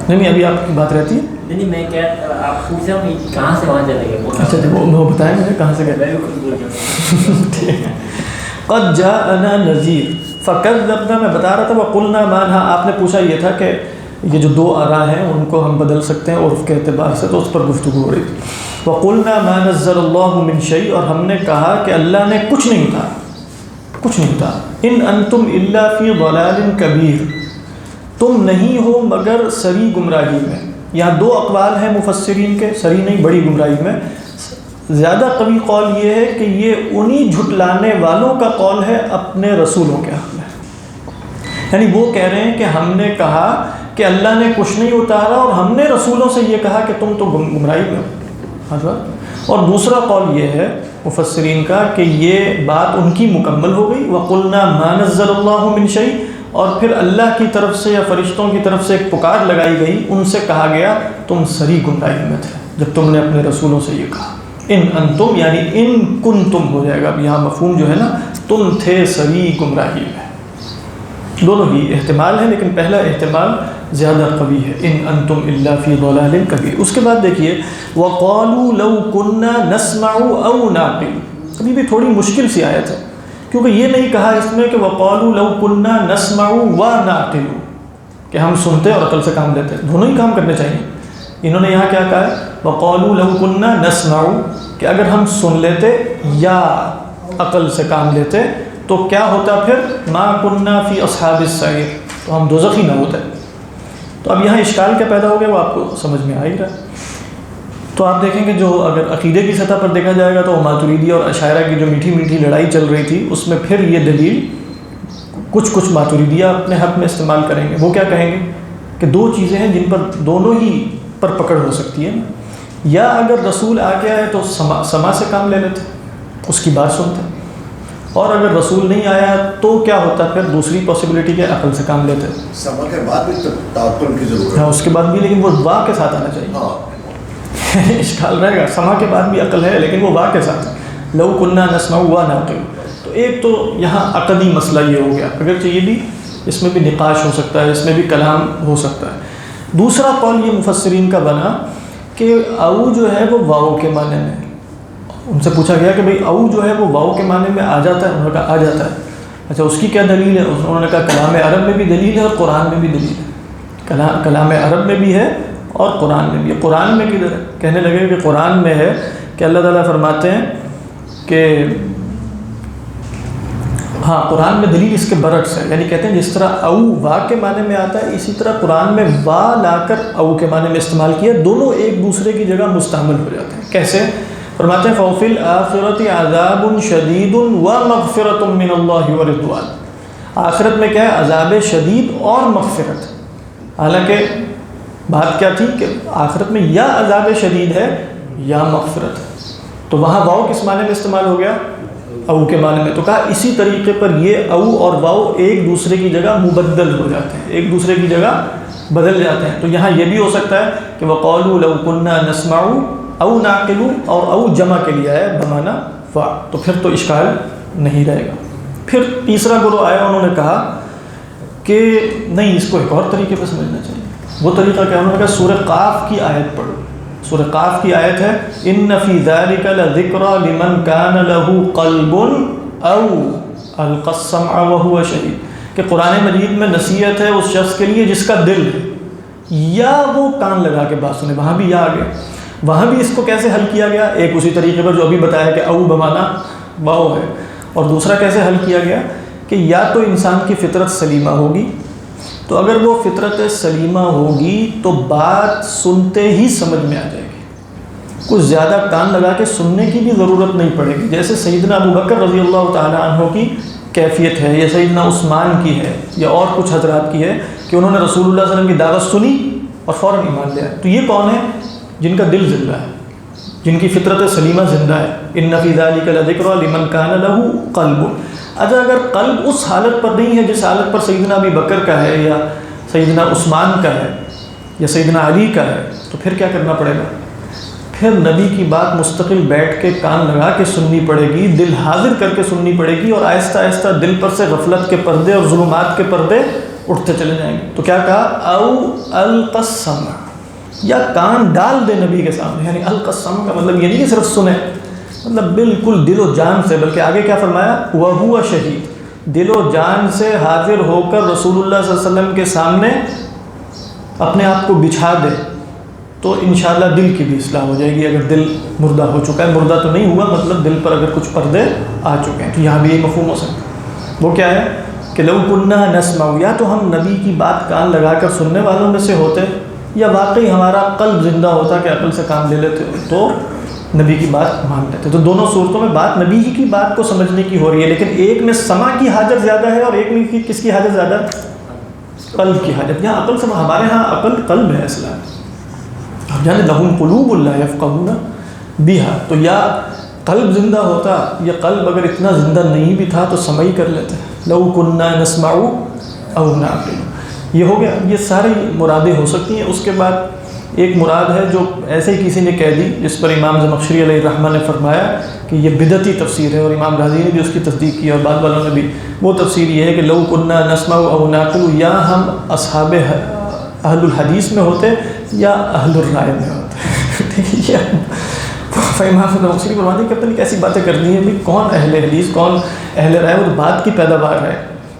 نہیں ابھی آپ کی بات رہتی ہے. نہیں میں کیا آپ پوچھ رہا ہوں کہاں سے وہاں چلے گئے. اچھا وہ بتائیں مجھے کہاں سے گئے. قد جاءنا نذیر فکذبنا، میں بتا رہا تھا وقلنا ما نہا. آپ نے پوچھا یہ تھا کہ یہ جو دو آراء ہیں ان کو ہم بدل سکتے ہیں عرف کے اعتبار سے، تو اس پر گفتگو ہو رہی تھی. وقلنا ما نزل اللہ من شیء، اور ہم نے کہا کہ اللہ نے کچھ نہیں اتارا، کچھ نہیں اتارا. ان انتم الا فی ضلال کبیر، تم نہیں ہو مگر سری گمراہی میں. یہاں دو اقوال ہیں مفسرین کے، سری نہیں بڑی گمراہی میں. زیادہ قوی قول یہ ہے کہ یہ انہی جھٹلانے والوں کا قول ہے اپنے رسولوں کے حق میں. یعنی وہ کہہ رہے ہیں کہ ہم نے کہا کہ اللہ نے کچھ نہیں اتارا، اور ہم نے رسولوں سے یہ کہا کہ تم تو گمراہی میں ہو. اور دوسرا قول یہ ہے مفسرین کا کہ یہ بات ان کی مکمل ہو گئی. وَقُلْنَا مَا نَزَّلَ اللَّهُ مِنْ شَيْءٍ، اور پھر اللہ کی طرف سے یا فرشتوں کی طرف سے ایک پکار لگائی گئی، ان سے کہا گیا تم سری گمراہی میں تھے جب تم نے اپنے رسولوں سے یہ کہا. ان انتم یعنی ان کنتم ہو جائے گا. اب یہاں مفہوم جو ہے نا، تم تھے سری گمراہی میں. دونوں ہی احتمال ہیں لیکن پہلا احتمال زیادہ قوی ہے، ان انتم الا فی ضلال کبیر. اس کے بعد دیکھیے وقالوا لو كنا نسمع او نعقل. ابھی بھی تھوڑی مشکل سی آیت ہے، کیونکہ یہ نہیں کہا اس میں کہ وقالوا لو كنا نسمع ونعقل، کہ ہم سنتے اور عقل سے کام لیتے. دونوں ہی کام کرنے چاہیے. انہوں نے یہاں کیا کہا ہے وقالوا لو كنا نسمع، کہ اگر ہم سن لیتے یا عقل سے کام لیتے تو کیا ہوتا پھر ما كنا فی اصحاب السعیر، تو ہم دوزخی نہ ہوتے. تو اب یہاں اشکال کیا پیدا ہو گیا وہ آپ کو سمجھ میں آ ہی رہا. تو آپ دیکھیں کہ جو اگر عقیدے کی سطح پر دیکھا جائے گا تو ماتریدی اور اشاعرہ کی جو میٹھی میٹھی لڑائی چل رہی تھی، اس میں پھر یہ دلیل کچھ ماتریدیہ اپنے حق میں استعمال کریں گے. وہ کیا کہیں گے کہ دو چیزیں ہیں جن پر دونوں ہی پر پکڑ ہو سکتی ہے. یا اگر رسول آ گیا ہے تو سما سے کام لے لیتے، اس کی بات سنتے، اور اگر رسول نہیں آیا تو کیا ہوتا پھر دوسری پاسبلٹی کے عقل سے کام لیتے. سما کے بعد بھی تعقل کی ضرورت ہے، اس کے بعد بھی، لیکن وہ واہ کے ساتھ آنا چاہیے. اشکال رہے گا، سما کے بعد بھی عقل ہے لیکن وہ واہ کے ساتھ، لو كنا نسمع ونعقل. تو ایک تو یہاں عقدی مسئلہ یہ ہو گیا، اگرچہ یہ بھی اس میں بھی نقاش ہو سکتا ہے، اس میں بھی کلام ہو سکتا ہے. دوسرا قول یہ مفسرین کا بنا کہ او جو ہے وہ واو کے معنی میں. ان سے پوچھا گیا کہ بھئی او جو ہے وہ واو کے معنی میں آ جاتا ہے؟ انہوں نے کہا آ جاتا ہے. اچھا اس کی کیا دلیل ہے؟ انہوں نے کہا کلام عرب میں بھی دلیل ہے اور قرآن میں بھی دلیل ہے. کلام عرب میں بھی ہے اور قرآن میں بھی ہے. قرآن میں کدھر ہے؟ کہنے لگے کہ قرآن میں ہے کہ اللہ تعالیٰ فرماتے ہیں کہ ہاں قرآن میں دلیل اس کے برعکس ہے، یعنی کہتے ہیں جس طرح او وا کے معنی میں آتا ہے، اسی طرح قرآن میں وا لا کر او کے معنی میں استعمال کیا، دونوں ایک دوسرے کی جگہ مستعمل ہو جاتے ہیں۔ کیسے؟ فرماتے ہیں فَوْفِي الْآخِرَةِ عَذَابٌ شَدِيدٌ وَمَغْفِرَةٌ مِّنَ اللَّهِ وَرِضْوَانٌ، آخرت میں کیا ہے؟ عذاب شدید اور مغفرت۔ حالانکہ بات کیا تھی کہ آخرت میں یا عذاب شدید ہے یا مغفرت ہے، تو وہاں واؤ کس معنی میں استعمال ہو گیا؟ او کے معنی میں۔ تو کہا اسی طریقے پر یہ او اور واؤ ایک دوسرے کی جگہ مبدل ہو جاتے ہیں، ایک دوسرے کی جگہ بدل جاتے ہیں۔ تو یہاں یہ بھی ہو سکتا ہے کہ وَقَالُوا لَوْ كُنَّا نَسْمَعُ او نَعْقِلُ، اور او جمع کے لیے ہے بمعنی فا، تو پھر تو اشکال نہیں رہے گا۔ پھر تیسرا گروہ آیا، انہوں نے کہا کہ نہیں، اس کو ایک اور طریقے پہ سمجھنا چاہیے۔ وہ طریقہ کیا؟ انہوں نے کہا سورہ قاف کی آیت پڑھو۔ سورہ قاف کی آیت ہے ان فی ذلک لذکری لمن کان لہ قلب او القی السمع وہو شہید، کہ قرآن مجید میں نصیحت ہے اس شخص کے لیے جس کا دل ہے یا وہ کان لگا کے بات سنے۔ وہاں بھی یا آ گیا، وہاں بھی اس کو کیسے حل کیا گیا؟ ایک اسی طریقے پر جو ابھی بتایا کہ او بمانا واؤ ہے، اور دوسرا کیسے حل کیا گیا کہ یا تو انسان کی فطرت سلیمہ ہوگی، تو اگر وہ فطرت سلیمہ ہوگی تو بات سنتے ہی سمجھ میں آ جائے گی، کچھ زیادہ کان لگا کے سننے کی بھی ضرورت نہیں پڑے گی، جیسے سیدنا ابو بکر رضی اللہ تعالیٰ عنہ کی کیفیت ہے، یا سیدنا عثمان کی ہے، یا اور کچھ حضرات کی ہے کہ انہوں نے رسول اللہ صلی اللہ علیہ وسلم کی دعوت سنی اور فوراً ایمان لیا۔ تو یہ کون ہے؟ جن کا دل زندہ ہے، جن کی فطرت سلیمہ زندہ ہے۔ ان فی ذلک لذکری لمن کان لہ قلب۔ اچھا، اگر قلب اس حالت پر نہیں ہے جس حالت پر سیدنا ابی بکر کا ہے، یا سیدنا عثمان کا ہے، یا سیدنا علی کا ہے، تو پھر کیا کرنا پڑے گا؟ پھر نبی کی بات مستقل بیٹھ کے کان لگا کے سننی پڑے گی، دل حاضر کر کے سننی پڑے گی، اور آہستہ آہستہ دل پر سے غفلت کے پردے اور ظلمات کے پردے اٹھتے چلے جائیں گے۔ تو کیا کہا؟ او القی السمع، یا کان ڈال دے نبی کے سامنے، یعنی القی السمع کا مطلب یہ نہیں کہ صرف سنیں، مطلب بالکل دل و جان سے، بلکہ آگے کیا فرمایا؟ وَهُوَ شہید، دل و جان سے حاضر ہو کر رسول اللہ صلی اللہ علیہ وسلم کے سامنے اپنے آپ کو بچھا دے، تو انشاءاللہ دل کی بھی اصلاح ہو جائے گی۔ اگر دل مردہ ہو چکا ہے، مردہ تو نہیں ہوا، مطلب دل پر اگر کچھ پردے آ چکے ہیں، تو یہاں بھی یہ مفہوم ہو سکتا ہے۔ وہ کیا ہے کہ لو کننا نسمع، یا تو ہم نبی کی بات کان لگا کر سننے والوں میں سے ہوتے، یا واقعی ہمارا قلب زندہ ہوتا کہ عقل سے کام لے لیتے تو نبی کی بات مان لیتے۔ تو دونوں صورتوں میں بات نبی ہی کی بات کو سمجھنے کی ہو رہی ہے، لیکن ایک میں سماع کی حاجت زیادہ ہے اور ایک میں کس کی حاجت زیادہ؟ قلب کی حاجت۔ یہاں عقل سے، ہمارے ہاں عقل قلب ہے اصلا، آپ جانے لہم قلوب لا یفقہون بہا، تو یا قلب زندہ ہوتا، یا قلب اگر اتنا زندہ نہیں بھی تھا تو سمع ہی کر لیتے۔ لو کننا نسمع او نعقل، یہ ہو گیا۔ یہ ساری مرادیں ہو سکتی ہیں۔ اس کے بعد ایک مراد ہے جو ایسے ہی کسی نے کہہ دی، جس پر امام زمخشری علیہ الرحمہ نے فرمایا کہ یہ بدعتی تفسیر ہے، اور امام راضی نے بھی اس کی تصدیق کی، اور بعد والوں نے بھی۔ وہ تفسیر یہ ہے کہ لو کننا نسمع او نعقل، یا ہم اصحاب اہل الحدیث میں ہوتے یا اہل الرائے میں ہوتے۔ امام زمخشری فرماتے ہیں کہ پتہ کیسی باتیں کرنی ہیں، کون اہل حدیث کون اہل رائے، وہ بات کی پیداوار ہے۔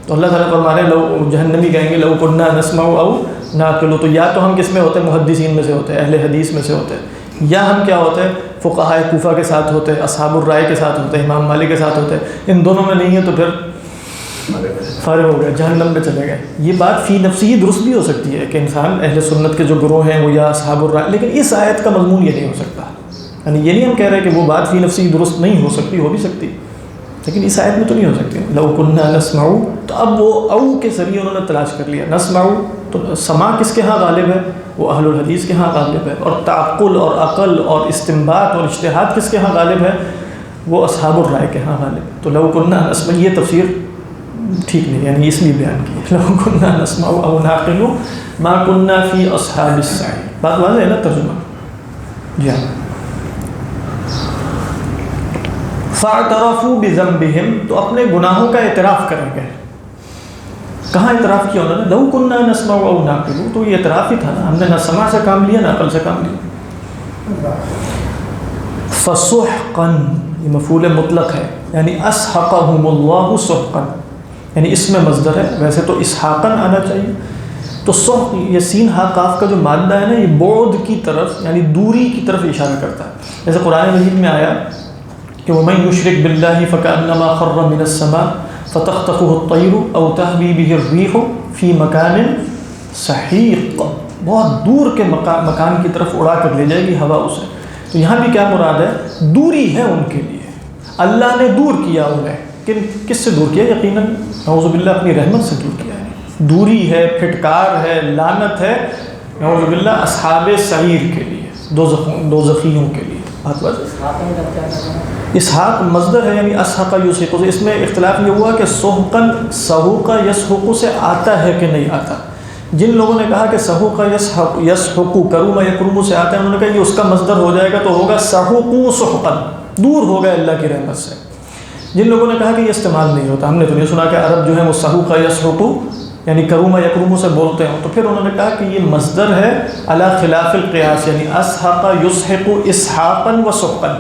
تو اللہ تعالیٰ فرما رہے ہیں لو جہنمی کہیں گے لو کننا نسمع او نعقل، تو یا تو ہم کس میں ہوتے؟ محدثین میں سے ہوتے، اہل حدیث میں سے ہوتے، یا ہم کیا ہوتے؟ فقہائے کوفہ کے ساتھ ہوتے، اصحاب الرائے کے ساتھ ہوتے، امام مالک کے ساتھ ہوتے۔ ان دونوں میں نہیں ہے تو پھر فارغ ہو گئے، جہنم میں چلے گئے۔ یہ بات فی نفسی درست بھی ہو سکتی ہے کہ انسان اہل سنت کے جو گروہ ہیں وہ یا اصحاب الرائے، لیکن اس آیت کا مضمون یہ نہیں ہو سکتا۔ یعنی یہ نہیں ہم کہہ رہے کہ وہ بات فی نفسی درست نہیں ہو سکتی، ہو بھی سکتی، لیکن اس آیت میں تو نہیں ہو سکتی۔ لو کننا نسمع، تو اب وہ او کے ذریعے انہوں نے تلاش کر لیا۔ نسمع تو سماع کس کے ہاں غالب ہے؟ وہ اہل الحدیث کے ہاں غالب ہے، اور تعقل اور عقل اور استنباط اور اجتہاد کس کے ہاں غالب ہے؟ وہ اصحاب الرائے کے ہاں غالب ہے۔ تو لو کننا نسمع، یہ تفسیر ٹھیک نہیں، یعنی اس لیے بیان کی لو کننا نسمع او نعقل ما کننا فی اصحاب السعیر۔ بات واضح ہے نا ترجمہ؟ جی ہاں۔ فاعترفوا بذنبہم، تو اپنے گناہوں کا اعتراف کریں گے۔ کہاں اعتراف کیا انہوں نے؟ لو کننا نسمع او نعقل، تو یہ اعتراف ہی تھا نا، ہم نے نہ سمع سے کام لیا نہ عقل سے کام لیا۔ فسحقا، یہ مفعول مطلق ہے، یعنی اسحقہم اللہ سحقا، یعنی اس میں مصدر ہے، ویسے تو اسحاقاً آنا چاہیے۔ تو سحق، یہ سین ہا قاف کا جو مادہ ہے نا، یہ بعد کی طرف یعنی دوری کی طرف اشارہ کرتا ہے۔ جیسے قرآن مجید میں آیا کہ وَمَن يُشْرِكْ بِاللَّهِ فَكَأَنَّمَا خَرَّ مِنَ السَّمَاءِ فتخطفه الطیر او تهوی به الریح فی مکان سحیق، بہت دور کے مکان کی طرف اڑا کر لے جائے گی ہوا اسے۔ تو یہاں بھی کیا مراد ہے؟ دوری ہے ان کے لیے، اللہ نے دور کیا انہیں، کس سے دور کیا؟ یقیناً نعوذ باللہ اپنی رحمت سے دور کیا ہے۔ دوری ہے، پھٹکار ہے، لعنت ہے نعوذ باللہ اصحاب سعیر کے لیے، دوزخیوں کے لیے۔ بات اسحاق مصدر ہے، یعنی اسحق یسحق، اس میں اختلاف یہ ہوا کہ سحقن سحوق یسحق سے آتا ہے کہ نہیں آتا۔ جن لوگوں نے کہا کہ سحوق یسحق کروم یکرم سے آتا ہے، انہوں نے کہا یہ اس کا مصدر ہو جائے گا تو ہوگا سحوق سحقن، دور ہو گئے اللہ کی رحمت سے۔ جن لوگوں نے کہا کہ یہ استعمال نہیں ہوتا، ہم نے تو نہیں سنا کہ عرب جو ہے وہ سحوق یسحق یعنی کروم یکرم سے بولتے ہیں، تو پھر انہوں نے کہا کہ یہ مصدر ہے علی خلاف القیاس، یعنی اسحق یسحق اسحاقا و سحقا۔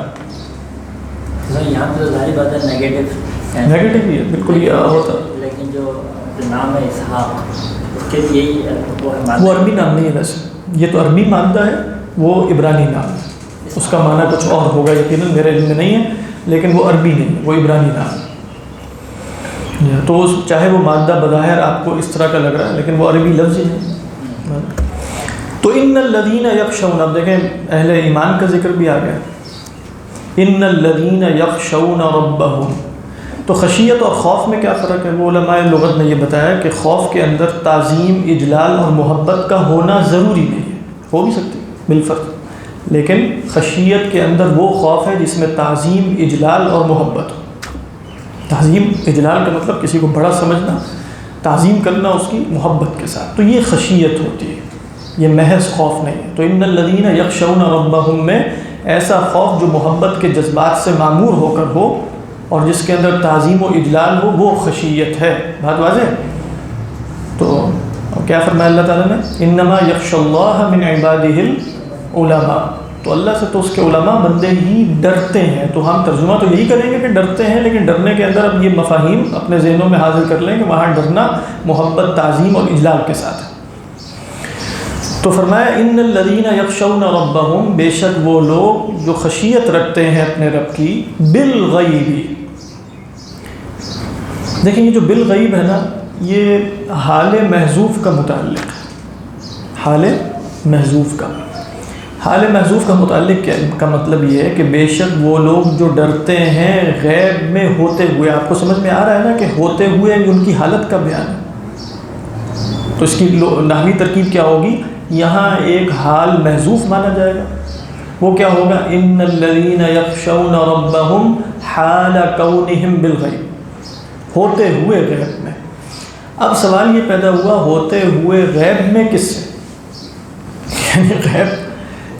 یہاں پہ تو ظاہری بات ہے نیگیٹو، نیگیٹو ہی ہے بالکل، یہ ہوتا، لیکن جو نام ہے اسحاق اس کے لیے یہی وہ عربی نام نہیں ہے ویسے، یہ تو عربی مادہ ہے، وہ عبرانی نام ہے، اس کا معنی کچھ اور ہوگا یقیناً، میرے علم میں نہیں ہے، لیکن وہ عربی نہیں ہے، وہ عبرانی نام ہے۔ تو چاہے وہ مادہ بظاہر آپ کو اس طرح کا لگ رہا ہے لیکن وہ عربی لفظ ہی ہے۔ تو ان الذین یخشون، اب دیکھیں اہل ایمان کا ذکر بھی آ گیا، ان الذین یخشون ربہم۔ تو خشیت اور خوف میں کیا فرق ہے؟ وہ علماء لغت نے یہ بتایا کہ خوف کے اندر تعظیم، اجلال اور محبت کا ہونا ضروری نہیں ہے، ہو بھی سکتی بالفرض، لیکن خشیت کے اندر وہ خوف ہے جس میں تعظیم، اجلال اور محبت ہو۔ تعظیم اجلال کا مطلب کسی کو بڑا سمجھنا، تعظیم کرنا اس کی محبت کے ساتھ، تو یہ خشیت ہوتی ہے، یہ محض خوف نہیں ہے۔ تو ان الذین یخشون ربہم میں ایسا خوف جو محبت کے جذبات سے معمور ہو کر ہو اور جس کے اندر تعظیم و اجلال ہو، وہ خشیت ہے۔ بات واضح ہے؟ تو کیا فرمایا اللہ تعالیٰ نے؟ انما یخشی اللہ من عبادہ العلماء، تو اللہ سے تو اس کے علماء بندے ہی ڈرتے ہیں۔ تو ہم ترجمہ تو یہی کریں گے کہ ڈرتے ہیں، لیکن ڈرنے کے اندر اب یہ مفاہیم اپنے ذہنوں میں حاضر کر لیں کہ وہاں ڈرنا محبت، تعظیم اور اجلال کے ساتھ ہے۔ تو فرمایا ان الذین یخشون ربہم، بے شک وہ لوگ جو خشیت رکھتے ہیں اپنے رب کی، بالغیب۔ دیکھیں یہ جو بالغیب ہے نا، یہ حال محذوف کا متعلق ہے، حال محذوف کا۔ حال محذوف کا متعلق کا مطلب یہ ہے کہ بے شک وہ لوگ جو ڈرتے ہیں غیب میں ہوتے ہوئے، آپ کو سمجھ میں آ رہا ہے نا کہ ہوتے ہوئے ان کی حالت کا بیان ہے، تو اس کی نحوی ترکیب کیا ہوگی؟ یہاں ایک حال محذوف مانا جائے گا، وہ کیا ہوگا؟ ان الذین یخشون ربہم حال کونہم بالغیب، ہوتے ہوئے غیب میں۔ اب سوال یہ پیدا ہوا ہوتے ہوئے غیب میں کس سے؟ یعنی غیب،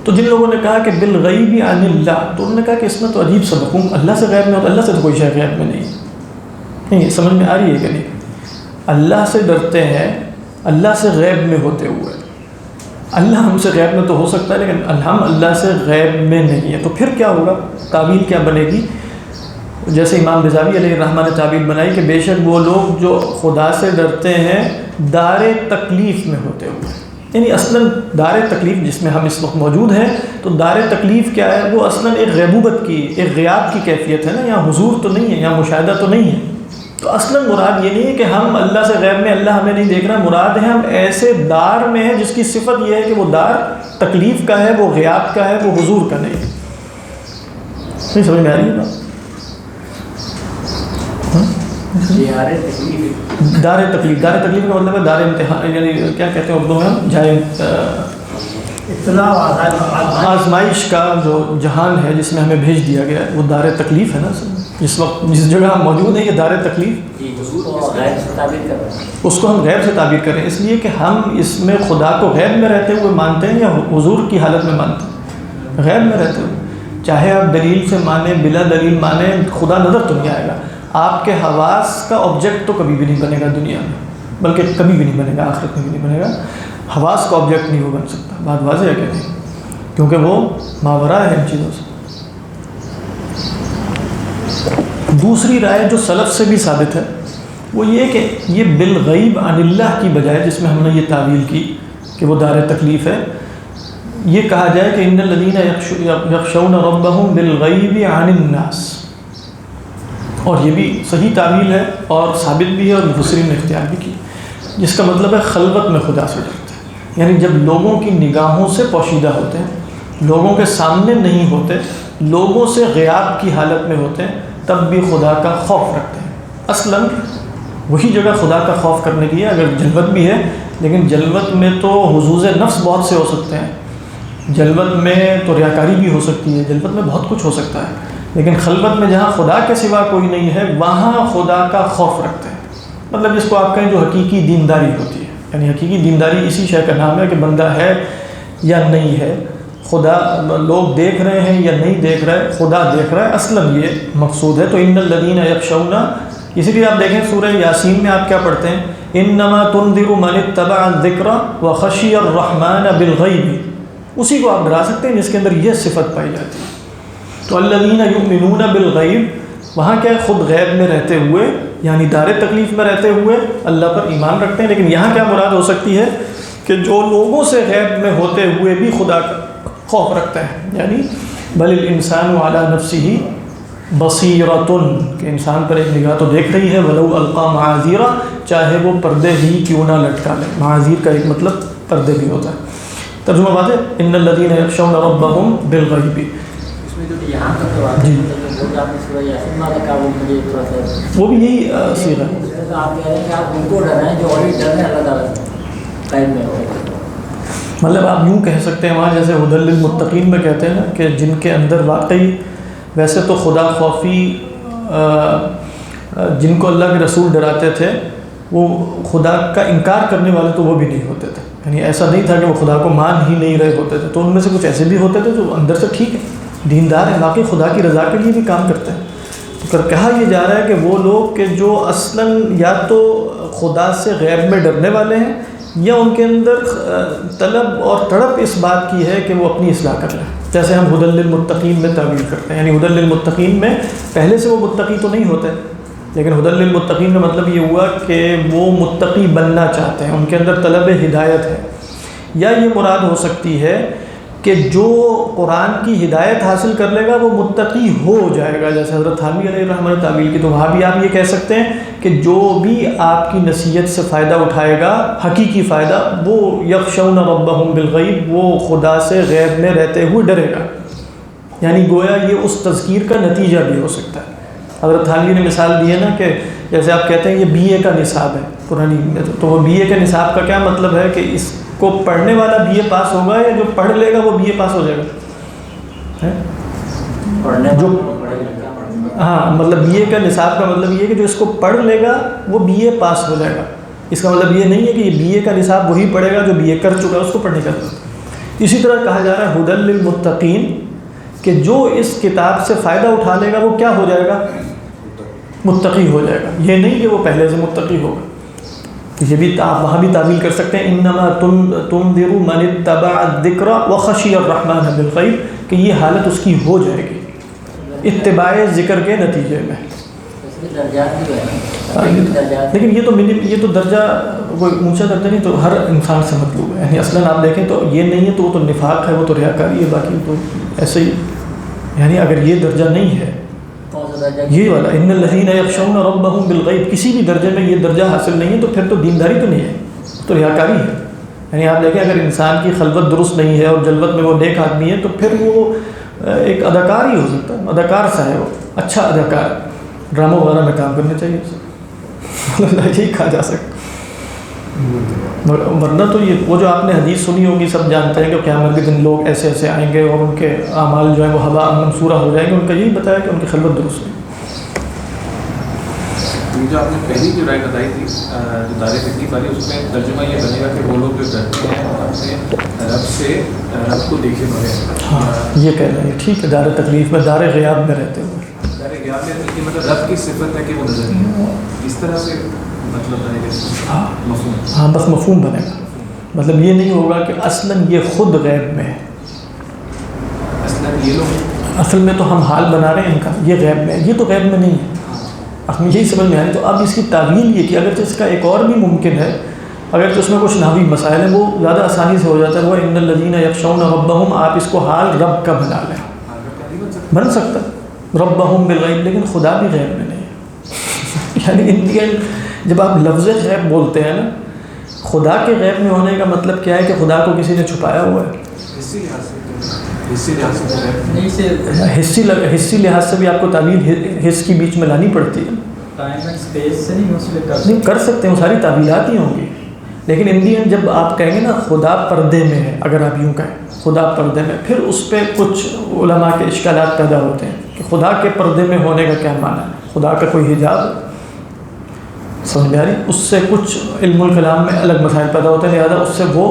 تو جن لوگوں نے کہا کہ بالغیب عن اللہ، تو انہوں نے کہا کہ اس میں تو عجیب سا مفہوم، اللہ سے غیب میں ہوتا، اللہ سے تو کوئی شے غیب میں نہیں، سمجھ میں آ رہی ہے کہ نہیں؟ اللہ سے ڈرتے ہیں، اللہ سے غیب میں ہوتے ہوئے، اللہ ہم سے غیب میں تو ہو سکتا ہے لیکن ہم اللہ سے غیب میں نہیں ہے، تو پھر کیا ہوگا؟ تعبیر کیا بنے گی؟ جیسے امام رضاوی علیہ الرحمٰ نے تعبیر بنائی کہ بے شک وہ لوگ جو خدا سے ڈرتے ہیں دار تکلیف میں ہوتے ہوئے، یعنی اصلاً دار تکلیف جس میں ہم اس وقت موجود ہیں، تو دار تکلیف کیا ہے؟ وہ اصلاً ایک غیبوبت کی، ایک غیاب کی کیفیت ہے نا، یہاں حضور تو نہیں ہے، یہاں مشاہدہ تو نہیں ہے، تو اصلاً مراد یہ نہیں ہے کہ ہم اللہ سے غیب میں، اللہ ہمیں نہیں دیکھ رہا، مراد ہے ہم ایسے دار میں ہیں جس کی صفت یہ ہے کہ وہ دار تکلیف کا ہے، وہ غیاب کا ہے، وہ حضور کا نہیں ہے۔ نہیں سمجھ میں آ رہی ہے بات؟ دار تکلیف، دار تکلیف کا مطلب ہے دار امتحان، یعنی کیا کہتے ہیں اردو میں ہم، جائے آزمائش کا جو جہان ہے جس میں ہمیں بھیج دیا گیا ہے، وہ دار تکلیف ہے نا، جس وقت جس جگہ ہم موجود ہیں یہ دار تکلیف، اس کو ہم غیب سے تعبیر کریں، اس لیے کہ ہم اس میں خدا کو غیب میں رہتے ہوئے مانتے ہیں یا حضور کی حالت میں مانتے ہیں؟ غیب میں رہتے ہوئے، چاہے آپ دلیل سے مانیں بلا دلیل مانیں، خدا نظر تو نہیں آئے گا، آپ کے حواس کا آبجیکٹ تو کبھی بھی نہیں بنے گا دنیا میں، بلکہ کبھی بھی نہیں بنے گا، آخرت میں بھی نہیں بنے گا، حواس کا آبجیکٹ نہیں وہ بن سکتا۔ بات واضح ہے کہ نہیں؟ کیونکہ وہ ماورا ہے ان چیزوں سے۔ دوسری رائے جو سلف سے بھی ثابت ہے وہ یہ کہ یہ بالغیب عن اللہ کی بجائے، جس میں ہم نے یہ تعویل کی کہ وہ دار تکلیف ہے، یہ کہا جائے کہ ان الذین یخشون ربہم بالغیب عن الناس، اور یہ بھی صحیح تعویل ہے اور ثابت بھی ہے اور مفسرین نے اختیار بھی کی، جس کا مطلب ہے خلوت میں خدا سے ڈرتے ہیں، یعنی جب لوگوں کی نگاہوں سے پوشیدہ ہوتے ہیں، لوگوں کے سامنے نہیں ہوتے، لوگوں سے غیاب کی حالت میں ہوتے ہیں، تب بھی خدا کا خوف رکھتے ہیں۔ اصلاً وہی جگہ خدا کا خوف کرنے کی ہے، اگر جلوت بھی ہے لیکن جلوت میں تو حظوظ نفس بہت سے ہو سکتے ہیں، جلوت میں تو ریاکاری بھی ہو سکتی ہے، جلوت میں بہت کچھ ہو سکتا ہے، لیکن خلوت میں جہاں خدا کے سوا کوئی نہیں ہے وہاں خدا کا خوف رکھتے ہیں، مطلب جس کو آپ کہیں جو حقیقی دینداری ہوتی ہے، یعنی حقیقی دینداری اسی شے کا نام ہے کہ بندہ ہے یا نہیں ہے، خدا لوگ دیکھ رہے ہیں یا نہیں دیکھ رہے، خدا دیکھ رہا ہے، اصلاً یہ مقصود ہے۔ تو ان الذین یخشون، اسی لیے آپ دیکھیں سورہ یاسین میں آپ کیا پڑھتے ہیں، انما تنذر من اتبع الذکر وخشی الرحمن بالغیب، اسی کو آپ ڈرا سکتے ہیں جس کے اندر یہ صفت پائی جاتی ہے۔ تو الذین یؤمنون بالغیب، وہاں کیا خود غیب میں رہتے ہوئے یعنی دار تکلیف میں رہتے ہوئے اللہ پر ایمان رکھتے ہیں، لیکن یہاں کیا مراد ہو سکتی ہے کہ جو لوگوں سے غیب میں ہوتے ہوئے بھی خدا کا خوف رکھتا ہے، یعنی بل الانسان علی نفسہ بصیرۃ، کہ انسان پر ایک نگاہ تو دیکھ رہی ہے، ولو القی معاذیرا، چاہے وہ پردے ہی کیوں نہ لٹکا لے، معاذیر کا ایک مطلب پردے بھی ہوتا ہے۔ ترجمہ بات ہے ان الذین یخشون ربهم بالغیب۔ اس میں جو یہاں تک تو آپ آپ نے سورہ یاسین والا کا وہ مجھے تھوڑا سا وہ بھی یہی صیغہ ہے، اس میں تو آپ کہہ رہے ہیں کہ آپ ان کو ڈر رہے ہیں جو آلریڈی ڈر رہے ہیں اللہ تعالیٰ سے قید میں ہو۔ مطلب آپ یوں کہہ سکتے ہیں وہاں جیسے ہدی للمتقین میں کہتے ہیں نا کہ جن کے اندر واقعی ویسے تو خدا خوفی جن کو اللہ کے رسول ڈراتے تھے وہ خدا کا انکار کرنے والے تو وہ بھی نہیں ہوتے تھے، یعنی ایسا نہیں تھا کہ وہ خدا کو مان ہی نہیں رہے ہوتے تھے، تو ان میں سے کچھ ایسے بھی ہوتے تھے جو اندر سے ٹھیک ہے، دیندار ہیں، واقعی خدا کی رضا کے لیے بھی کام کرتے ہیں۔ تو کہا یہ جا رہا ہے کہ وہ لوگ کہ جو اصلاً یا تو خدا سے غیب میں ڈرنے والے ہیں یا ان کے اندر طلب اور تڑپ اس بات کی ہے کہ وہ اپنی اصلاح کر لیں، جیسے ہم ہدی للمتقین میں تعویل کرتے ہیں، یعنی ہدی للمتقین میں پہلے سے وہ متقی تو نہیں ہوتے، لیکن ہدی للمتقین کا مطلب یہ ہوا کہ وہ متقی بننا چاہتے ہیں، ان کے اندر طلب ہدایت ہے، یا یہ مراد ہو سکتی ہے کہ جو قرآن کی ہدایت حاصل کر لے گا وہ متقی ہو جائے گا، جیسے حضرت تھانوی علیہ الرحمہ نے تعویل کی، تو وہاں بھی آپ یہ کہہ سکتے ہیں کہ جو بھی آپ کی نصیحت سے فائدہ اٹھائے گا حقیقی فائدہ، وہ یخشون ربهم بالغیب، وہ خدا سے غیب میں رہتے ہوئے ڈرے گا، یعنی گویا یہ اس تذکیر کا نتیجہ بھی ہو سکتا ہے۔ حضرت تھانوی نے مثال دی ہے نا کہ جیسے آپ کہتے ہیں یہ بی اے کا نصاب ہے قرآن میں، تو وہ بی اے کے نصاب کا کیا مطلب ہے کہ اس کو پڑھنے والا بی اے پاس ہوگا یا جو پڑھ لے گا وہ بی اے پاس ہو جائے گا؟ جو ہاں مطلب بی اے کا نصاب کا مطلب یہ ہے کہ جو اس کو پڑھ لے گا وہ بی اے پاس ہو جائے گا، اس کا مطلب یہ نہیں ہے کہ یہ بی اے کا نصاب وہی پڑھے گا جو بی اے کر چکا ہے، اس کو پڑھنے کا ضرورت۔ اسی طرح کہا جا رہا ہے ہدی للمتقین کہ جو اس کتاب سے فائدہ اٹھا لے گا وہ کیا ہو جائے گا؟ متقی ہو جائے گا، یہ نہیں کہ وہ پہلے سے متقی ہوگا۔ یہ بھی آپ وہاں بھی تعویل کر سکتے ہیں انما تنذر من اتبع الذکر وخشی الرحمن بالغیب، کہ یہ حالت اس کی ہو جائے گی اتباع ذکر کے نتیجے میں۔ لیکن یہ تو درجہ کوئی اونچا درجہ نہیں، تو ہر انسان سے مطلوب ہے، یعنی اصلاً آپ دیکھیں تو یہ نہیں ہے تو وہ تو نفاق ہے، وہ تو ریاکاری ہے، باقی تو ایسے ہی، یعنی اگر یہ درجہ نہیں ہے یہ والا ان الذین یخشون ربهم بالغیب، کسی بھی درجے میں یہ درجہ حاصل نہیں ہے تو پھر تو دینداری تو نہیں ہے، تو ریاکاری ہے۔ یعنی آپ دیکھیں اگر انسان کی خلوت درست نہیں ہے اور جلوت میں وہ نیک آدمی ہے تو پھر وہ ایک اداکار ہی ہو سکتا ہے، اداکار سا ہے، وہ اچھا اداکار، ڈراموں وغیرہ میں کام کرنے چاہیے یہی کہا جا سکتا۔ ورنہ تو یہ وہ جو آپ نے حدیث سنی ہوگی سب جانتے ہیں کہ قیامت کے دن لوگ ایسے ایسے آئیں گے اور ان کے اعمال جو ہیں وہ ہوا منصورہ ہو جائیں گے، ان کا یہی بتایا کہ ان کی خلوت درست ہے۔ جو آپ نے پہلی جو رائے بتائی تھی جو دار تکلیف والی، اس میں ترجمہ یہ بنے گا کہ وہ لوگ جو ڈرتے ہیں اپنے رب سے، رب کو دیکھے بغیر۔ ہاں یہ کہہ رہے ہیں، ٹھیک ہے، دار تکلیف میں، دار غیاب میں رہتے ہوئے، دار غیاب میں کہ مطلب رب کی صفت ہے کہ وہ نظر نہیں ہے، اس طرح سے مطلب بنے گا مفہوم۔ ہاں بس مفہوم بنے گا، مطلب یہ نہیں ہوگا کہ اصلاً یہ خود غیب میں ہے، اصلاً یہ لوگ اصل میں تو ہم حال بنا رہے ہیں ان کا، یہ غیب میں ہے، یہ تو غیب میں نہیں ہے۔ اب یہی سمجھ میں آئی، تو اب اس کی تعویل یہ کہ اگرچہ اس کا ایک اور بھی ممکن ہے، اگرچہ اس میں کچھ نحوی مسائل ہیں وہ زیادہ آسانی سے ہو جاتا ہے، وہ ان الذین یخشون ربهم، آپ اس کو حال رب کا بنا لیں، بن سکتا ہے ربهم بالغیب، لیکن خدا بھی غیب میں نہیں ہے، یعنی انڈین جب آپ لفظ غیب بولتے ہیں نا، خدا کے غیب میں ہونے کا مطلب کیا ہے کہ خدا کو کسی نے چھپایا ہوا ہے. حصی لحاظ سے بھی آپ کو تعویل حص کی بیچ میں لانی پڑتی ہے. نہیں کر سکتے ہیں، وہ ساری تعویلات ہی ہوں گی. لیکن انڈین جب آپ کہیں گے نا خدا پردے میں ہے، اگر آپ یوں کہیں خدا پردے میں، پھر اس پہ کچھ علماء کے اشکالات پیدا ہوتے ہیں کہ خدا کے پردے میں ہونے کا کیا معنی ہے. خدا کا کوئی حجاب سمجھ میں آ رہی؟ اس سے کچھ علم الکلام میں الگ مسائل پیدا ہوتے ہیں، لہٰذا اس سے وہ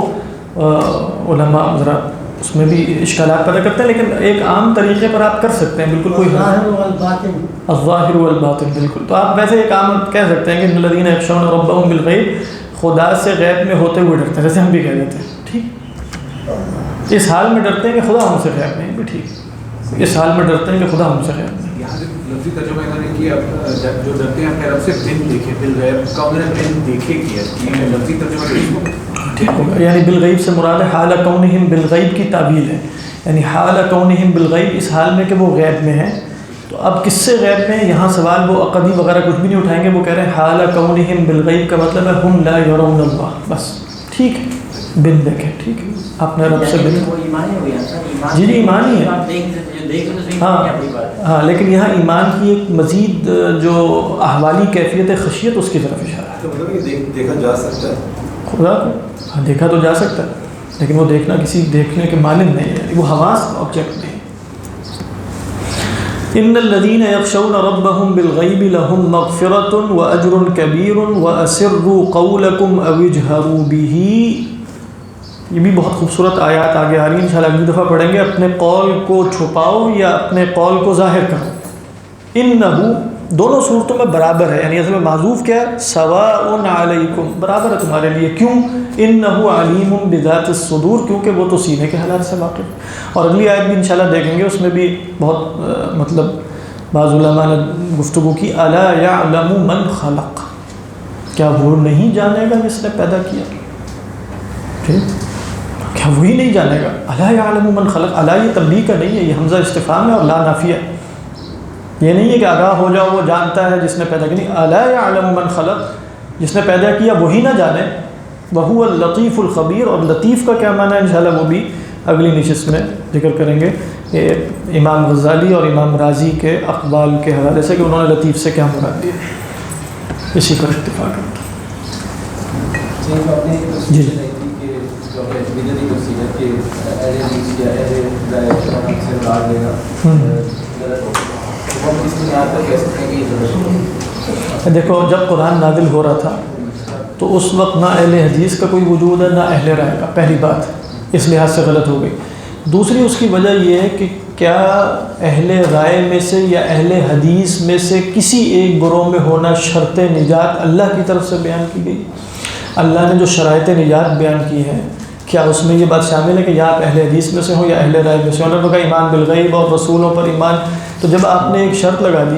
علماء ذرا اس میں بھی اشکالات پیدا کرتے ہیں. لیکن ایک عام طریقے پر آپ کر سکتے ہیں، بالکل کوئی الظاہر والباطن، بالکل. تو آپ ویسے ایک عام کہہ سکتے ہیں کہ الذین یخشون ربهم بالغیب، خدا سے غیب میں ہوتے ہوئے ڈرتے ہیں، جیسے ہم بھی کہہ دیتے ہیں. ٹھیک، اس حال میں ڈرتے ہیں کہ خدا ہم سے غیب نہیں بھی. ٹھیک، اس حال میں ڈرتے ہیں کہ خدا ہم سے غیب نہیں. یہاں سے لفظی ترجمہ انہوں نے کیا جو ڈرتے ہیں اپنے رب سے بن دیکھے، بالغیب کا انہوں نے بن دیکھے کیا. یہ لفظی ترجمہ ٹھیک ہوگا. یعنی بالغیب سے مراد ہے حال کونہم بالغیب کی تعبیر ہے. یعنی حال کونہم بالغیب، اس حال میں کہ وہ غیب میں ہیں. تو اب کس سے غیب میں ہیں؟ یہاں سوال وہ عقدی وغیرہ کچھ بھی نہیں اٹھائیں گے. وہ کہہ رہے ہیں حال کونہم بالغیب کا مطلب ہے ہم لا یرون اللہ، بس. ٹھیک ہے، بن دیکھیں. ٹھیک ہے، اپنے رب سے بن. جی جی ایمان ہی ہے. ہاں لیکن یہاں ایمان کی ایک مزید جو احوالی کیفیت خشیت، اس کی طرف اشارہ ہے. دیکھا جا سکتا ہے خدا کو. ہاں دیکھا تو جا سکتا ہے، لیکن وہ دیکھنا کسی دیکھنے کے مانند نہیں ہے، وہ حواس آبجیکٹ نہیں. ان الذين يخشون ربهم بالغیب لهم مغفرة واجر كبير واسروا قولكم او اجهروا به. یہ بھی بہت خوبصورت آیات آگے آ رہی ہیں، انشاءاللہ اگلی دفعہ پڑھیں گے. اپنے قول کو چھپاؤ یا اپنے قول کو ظاہر کرو. انہو دونوں صورتوں میں برابر ہے، یعنی اصل میں معذوف کیا ہے؟ سواء علیکم، برابر ہے تمہارے لیے. کیوں؟ انہو علیم بذات الصدور، کیونکہ وہ تو سینے کے حالات سے واقف. اور اگلی آیت بھی انشاءاللہ دیکھیں گے، اس میں بھی بہت مطلب بعض علماء نے گفتگو کی. الا یعلم من خلق، کیا وہ نہیں جانے گا جس نے پیدا کیا؟ کیا وہی نہیں جانے گا؟ الا یعلم من خلق، الا یہ تنبیہ کا نہیں ہے، یہ حمزہ استفہام ہے اور لا نافیہ ہے. یہ نہیں ہے کہ آگاہ ہو جاؤ وہ جانتا ہے جس نے پیدا کیا. نہیں، الا یعلم من خلق، جس نے پیدا کیا وہی نہ جانے. وہو اللطیف الخبیر، اور لطیف کا کیا معنی ہے انشاءاللہ وہ بھی اگلی نشست میں ذکر کریں گے. امام غزالی اور امام رازی کے اقوال کے حوالے سے کہ انہوں نے لطیف سے کیا مراد دیا، اسی پر اتفاق کرتے. جی دیکھو، جب قرآن نازل ہو رہا تھا تو اس وقت نہ اہل حدیث کا کوئی وجود ہے نہ اہل رائے کا. پہلی بات اس لحاظ سے غلط ہو گئی. دوسری اس کی وجہ یہ ہے کہ کیا اہل رائے میں سے یا اہل حدیث میں سے کسی ایک گروہ میں ہونا شرط نجات اللہ کی طرف سے بیان کی گئی؟ اللہ نے جو شرائط نجات بیان کی ہیں، کیا اس میں یہ بات شامل ہے کہ یا آپ اہل حدیث میں سے ہوں یا اہل رائے میں سے؟ انہوں نے کہا ایمان بالغیب اور رسولوں پر ایمان. تو جب آپ نے ایک شرط لگا دی،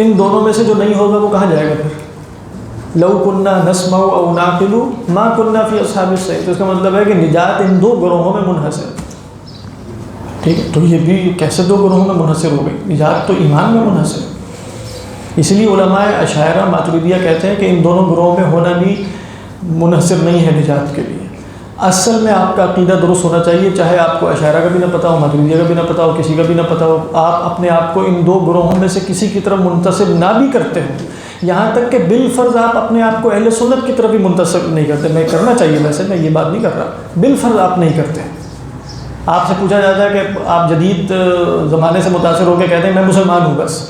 ان دونوں میں سے جو نہیں ہوگا وہ کہاں جائے گا پھر؟ لو کننا نسمع او ناقل ما کننا فی اصحاب السعیر. تو اس کا مطلب ہے کہ نجات ان دو گروہوں میں منحصر. ٹھیک ہے، تو یہ بھی کیسے دو گروہوں میں منحصر ہو گئی؟ نجات تو ایمان میں منحصر. اس لیے علماء اشاعرہ ماتریدیہ کہتے ہیں کہ ان دونوں گروہوں میں ہونا بھی منحصر نہیں ہے نجات کے لیے. اصل میں آپ کا عقیدہ درست ہونا چاہیے، چاہے آپ کو اشاعرہ کا بھی نہ پتہ ہو، ماتریدیہ کا بھی نہ پتہ ہو، کسی کا بھی نہ پتہ ہو. آپ اپنے آپ کو ان دو گروہوں میں سے کسی کی طرف منتسب نہ بھی کرتے ہوں، یہاں تک کہ بالفرض آپ اپنے آپ کو اہل سنت کی طرف بھی منتسب نہیں کرتے. میں کرنا چاہیے، ویسے میں یہ بات نہیں کر رہا، بالفرض آپ نہیں کرتے. آپ سے پوچھا جاتا ہے کہ آپ جدید زمانے سے متاثر ہو کے کہتے ہیں میں مسلمان ہوں، بس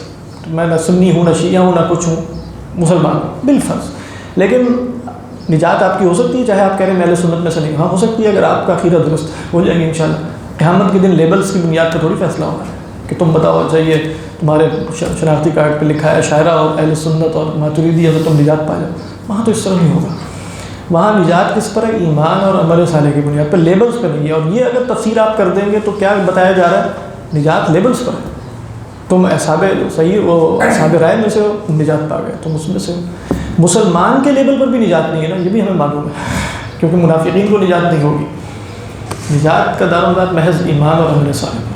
میں نہ سنی ہوں نہ شیعہ ہوں نہ کچھ ہوں، مسلمان ہوں بالفرض. لیکن نجات آپ کی ہو سکتی ہے، چاہے آپ کہہ رہے ہیں میں اہل سنت میں سے نہیں. ہاں ہو سکتی ہے، اگر آپ کا عقیدہ درست ہو جائے گی انشاءاللہ. قیامت کے دن لیبلز کی بنیاد پر تھوڑی فیصلہ ہوگا کہ تم بتاؤ چاہیے تمہارے شناختی کارڈ پہ لکھا ہے اشاعرہ اور اہل سنت اور ماتریدی ہے تو تم نجات پا جاؤ. وہاں تو اس طرح نہیں ہوگا. وہاں نجات کس پر ہے؟ ایمان اور عمل صالح کی بنیاد پر، لیبلز پہ نہیں ہے. اور یہ اگر تفسیر آپ کر دیں گے تو کیا بتایا جا رہا ہے؟ نجات لیبلز پر ہے. تم اصحاب صحیح وہ اصحاب رائے میں سے ہو، تم نجات پا گئے، تم اس میں سے ہو. مسلمان کے لیبل پر بھی نجات نہیں ہے نا، یہ بھی ہمیں معلوم ہے، کیونکہ منافقین کو نجات نہیں ہوگی. نجات کا دار و مدار محض ایمان اور عمل صالح.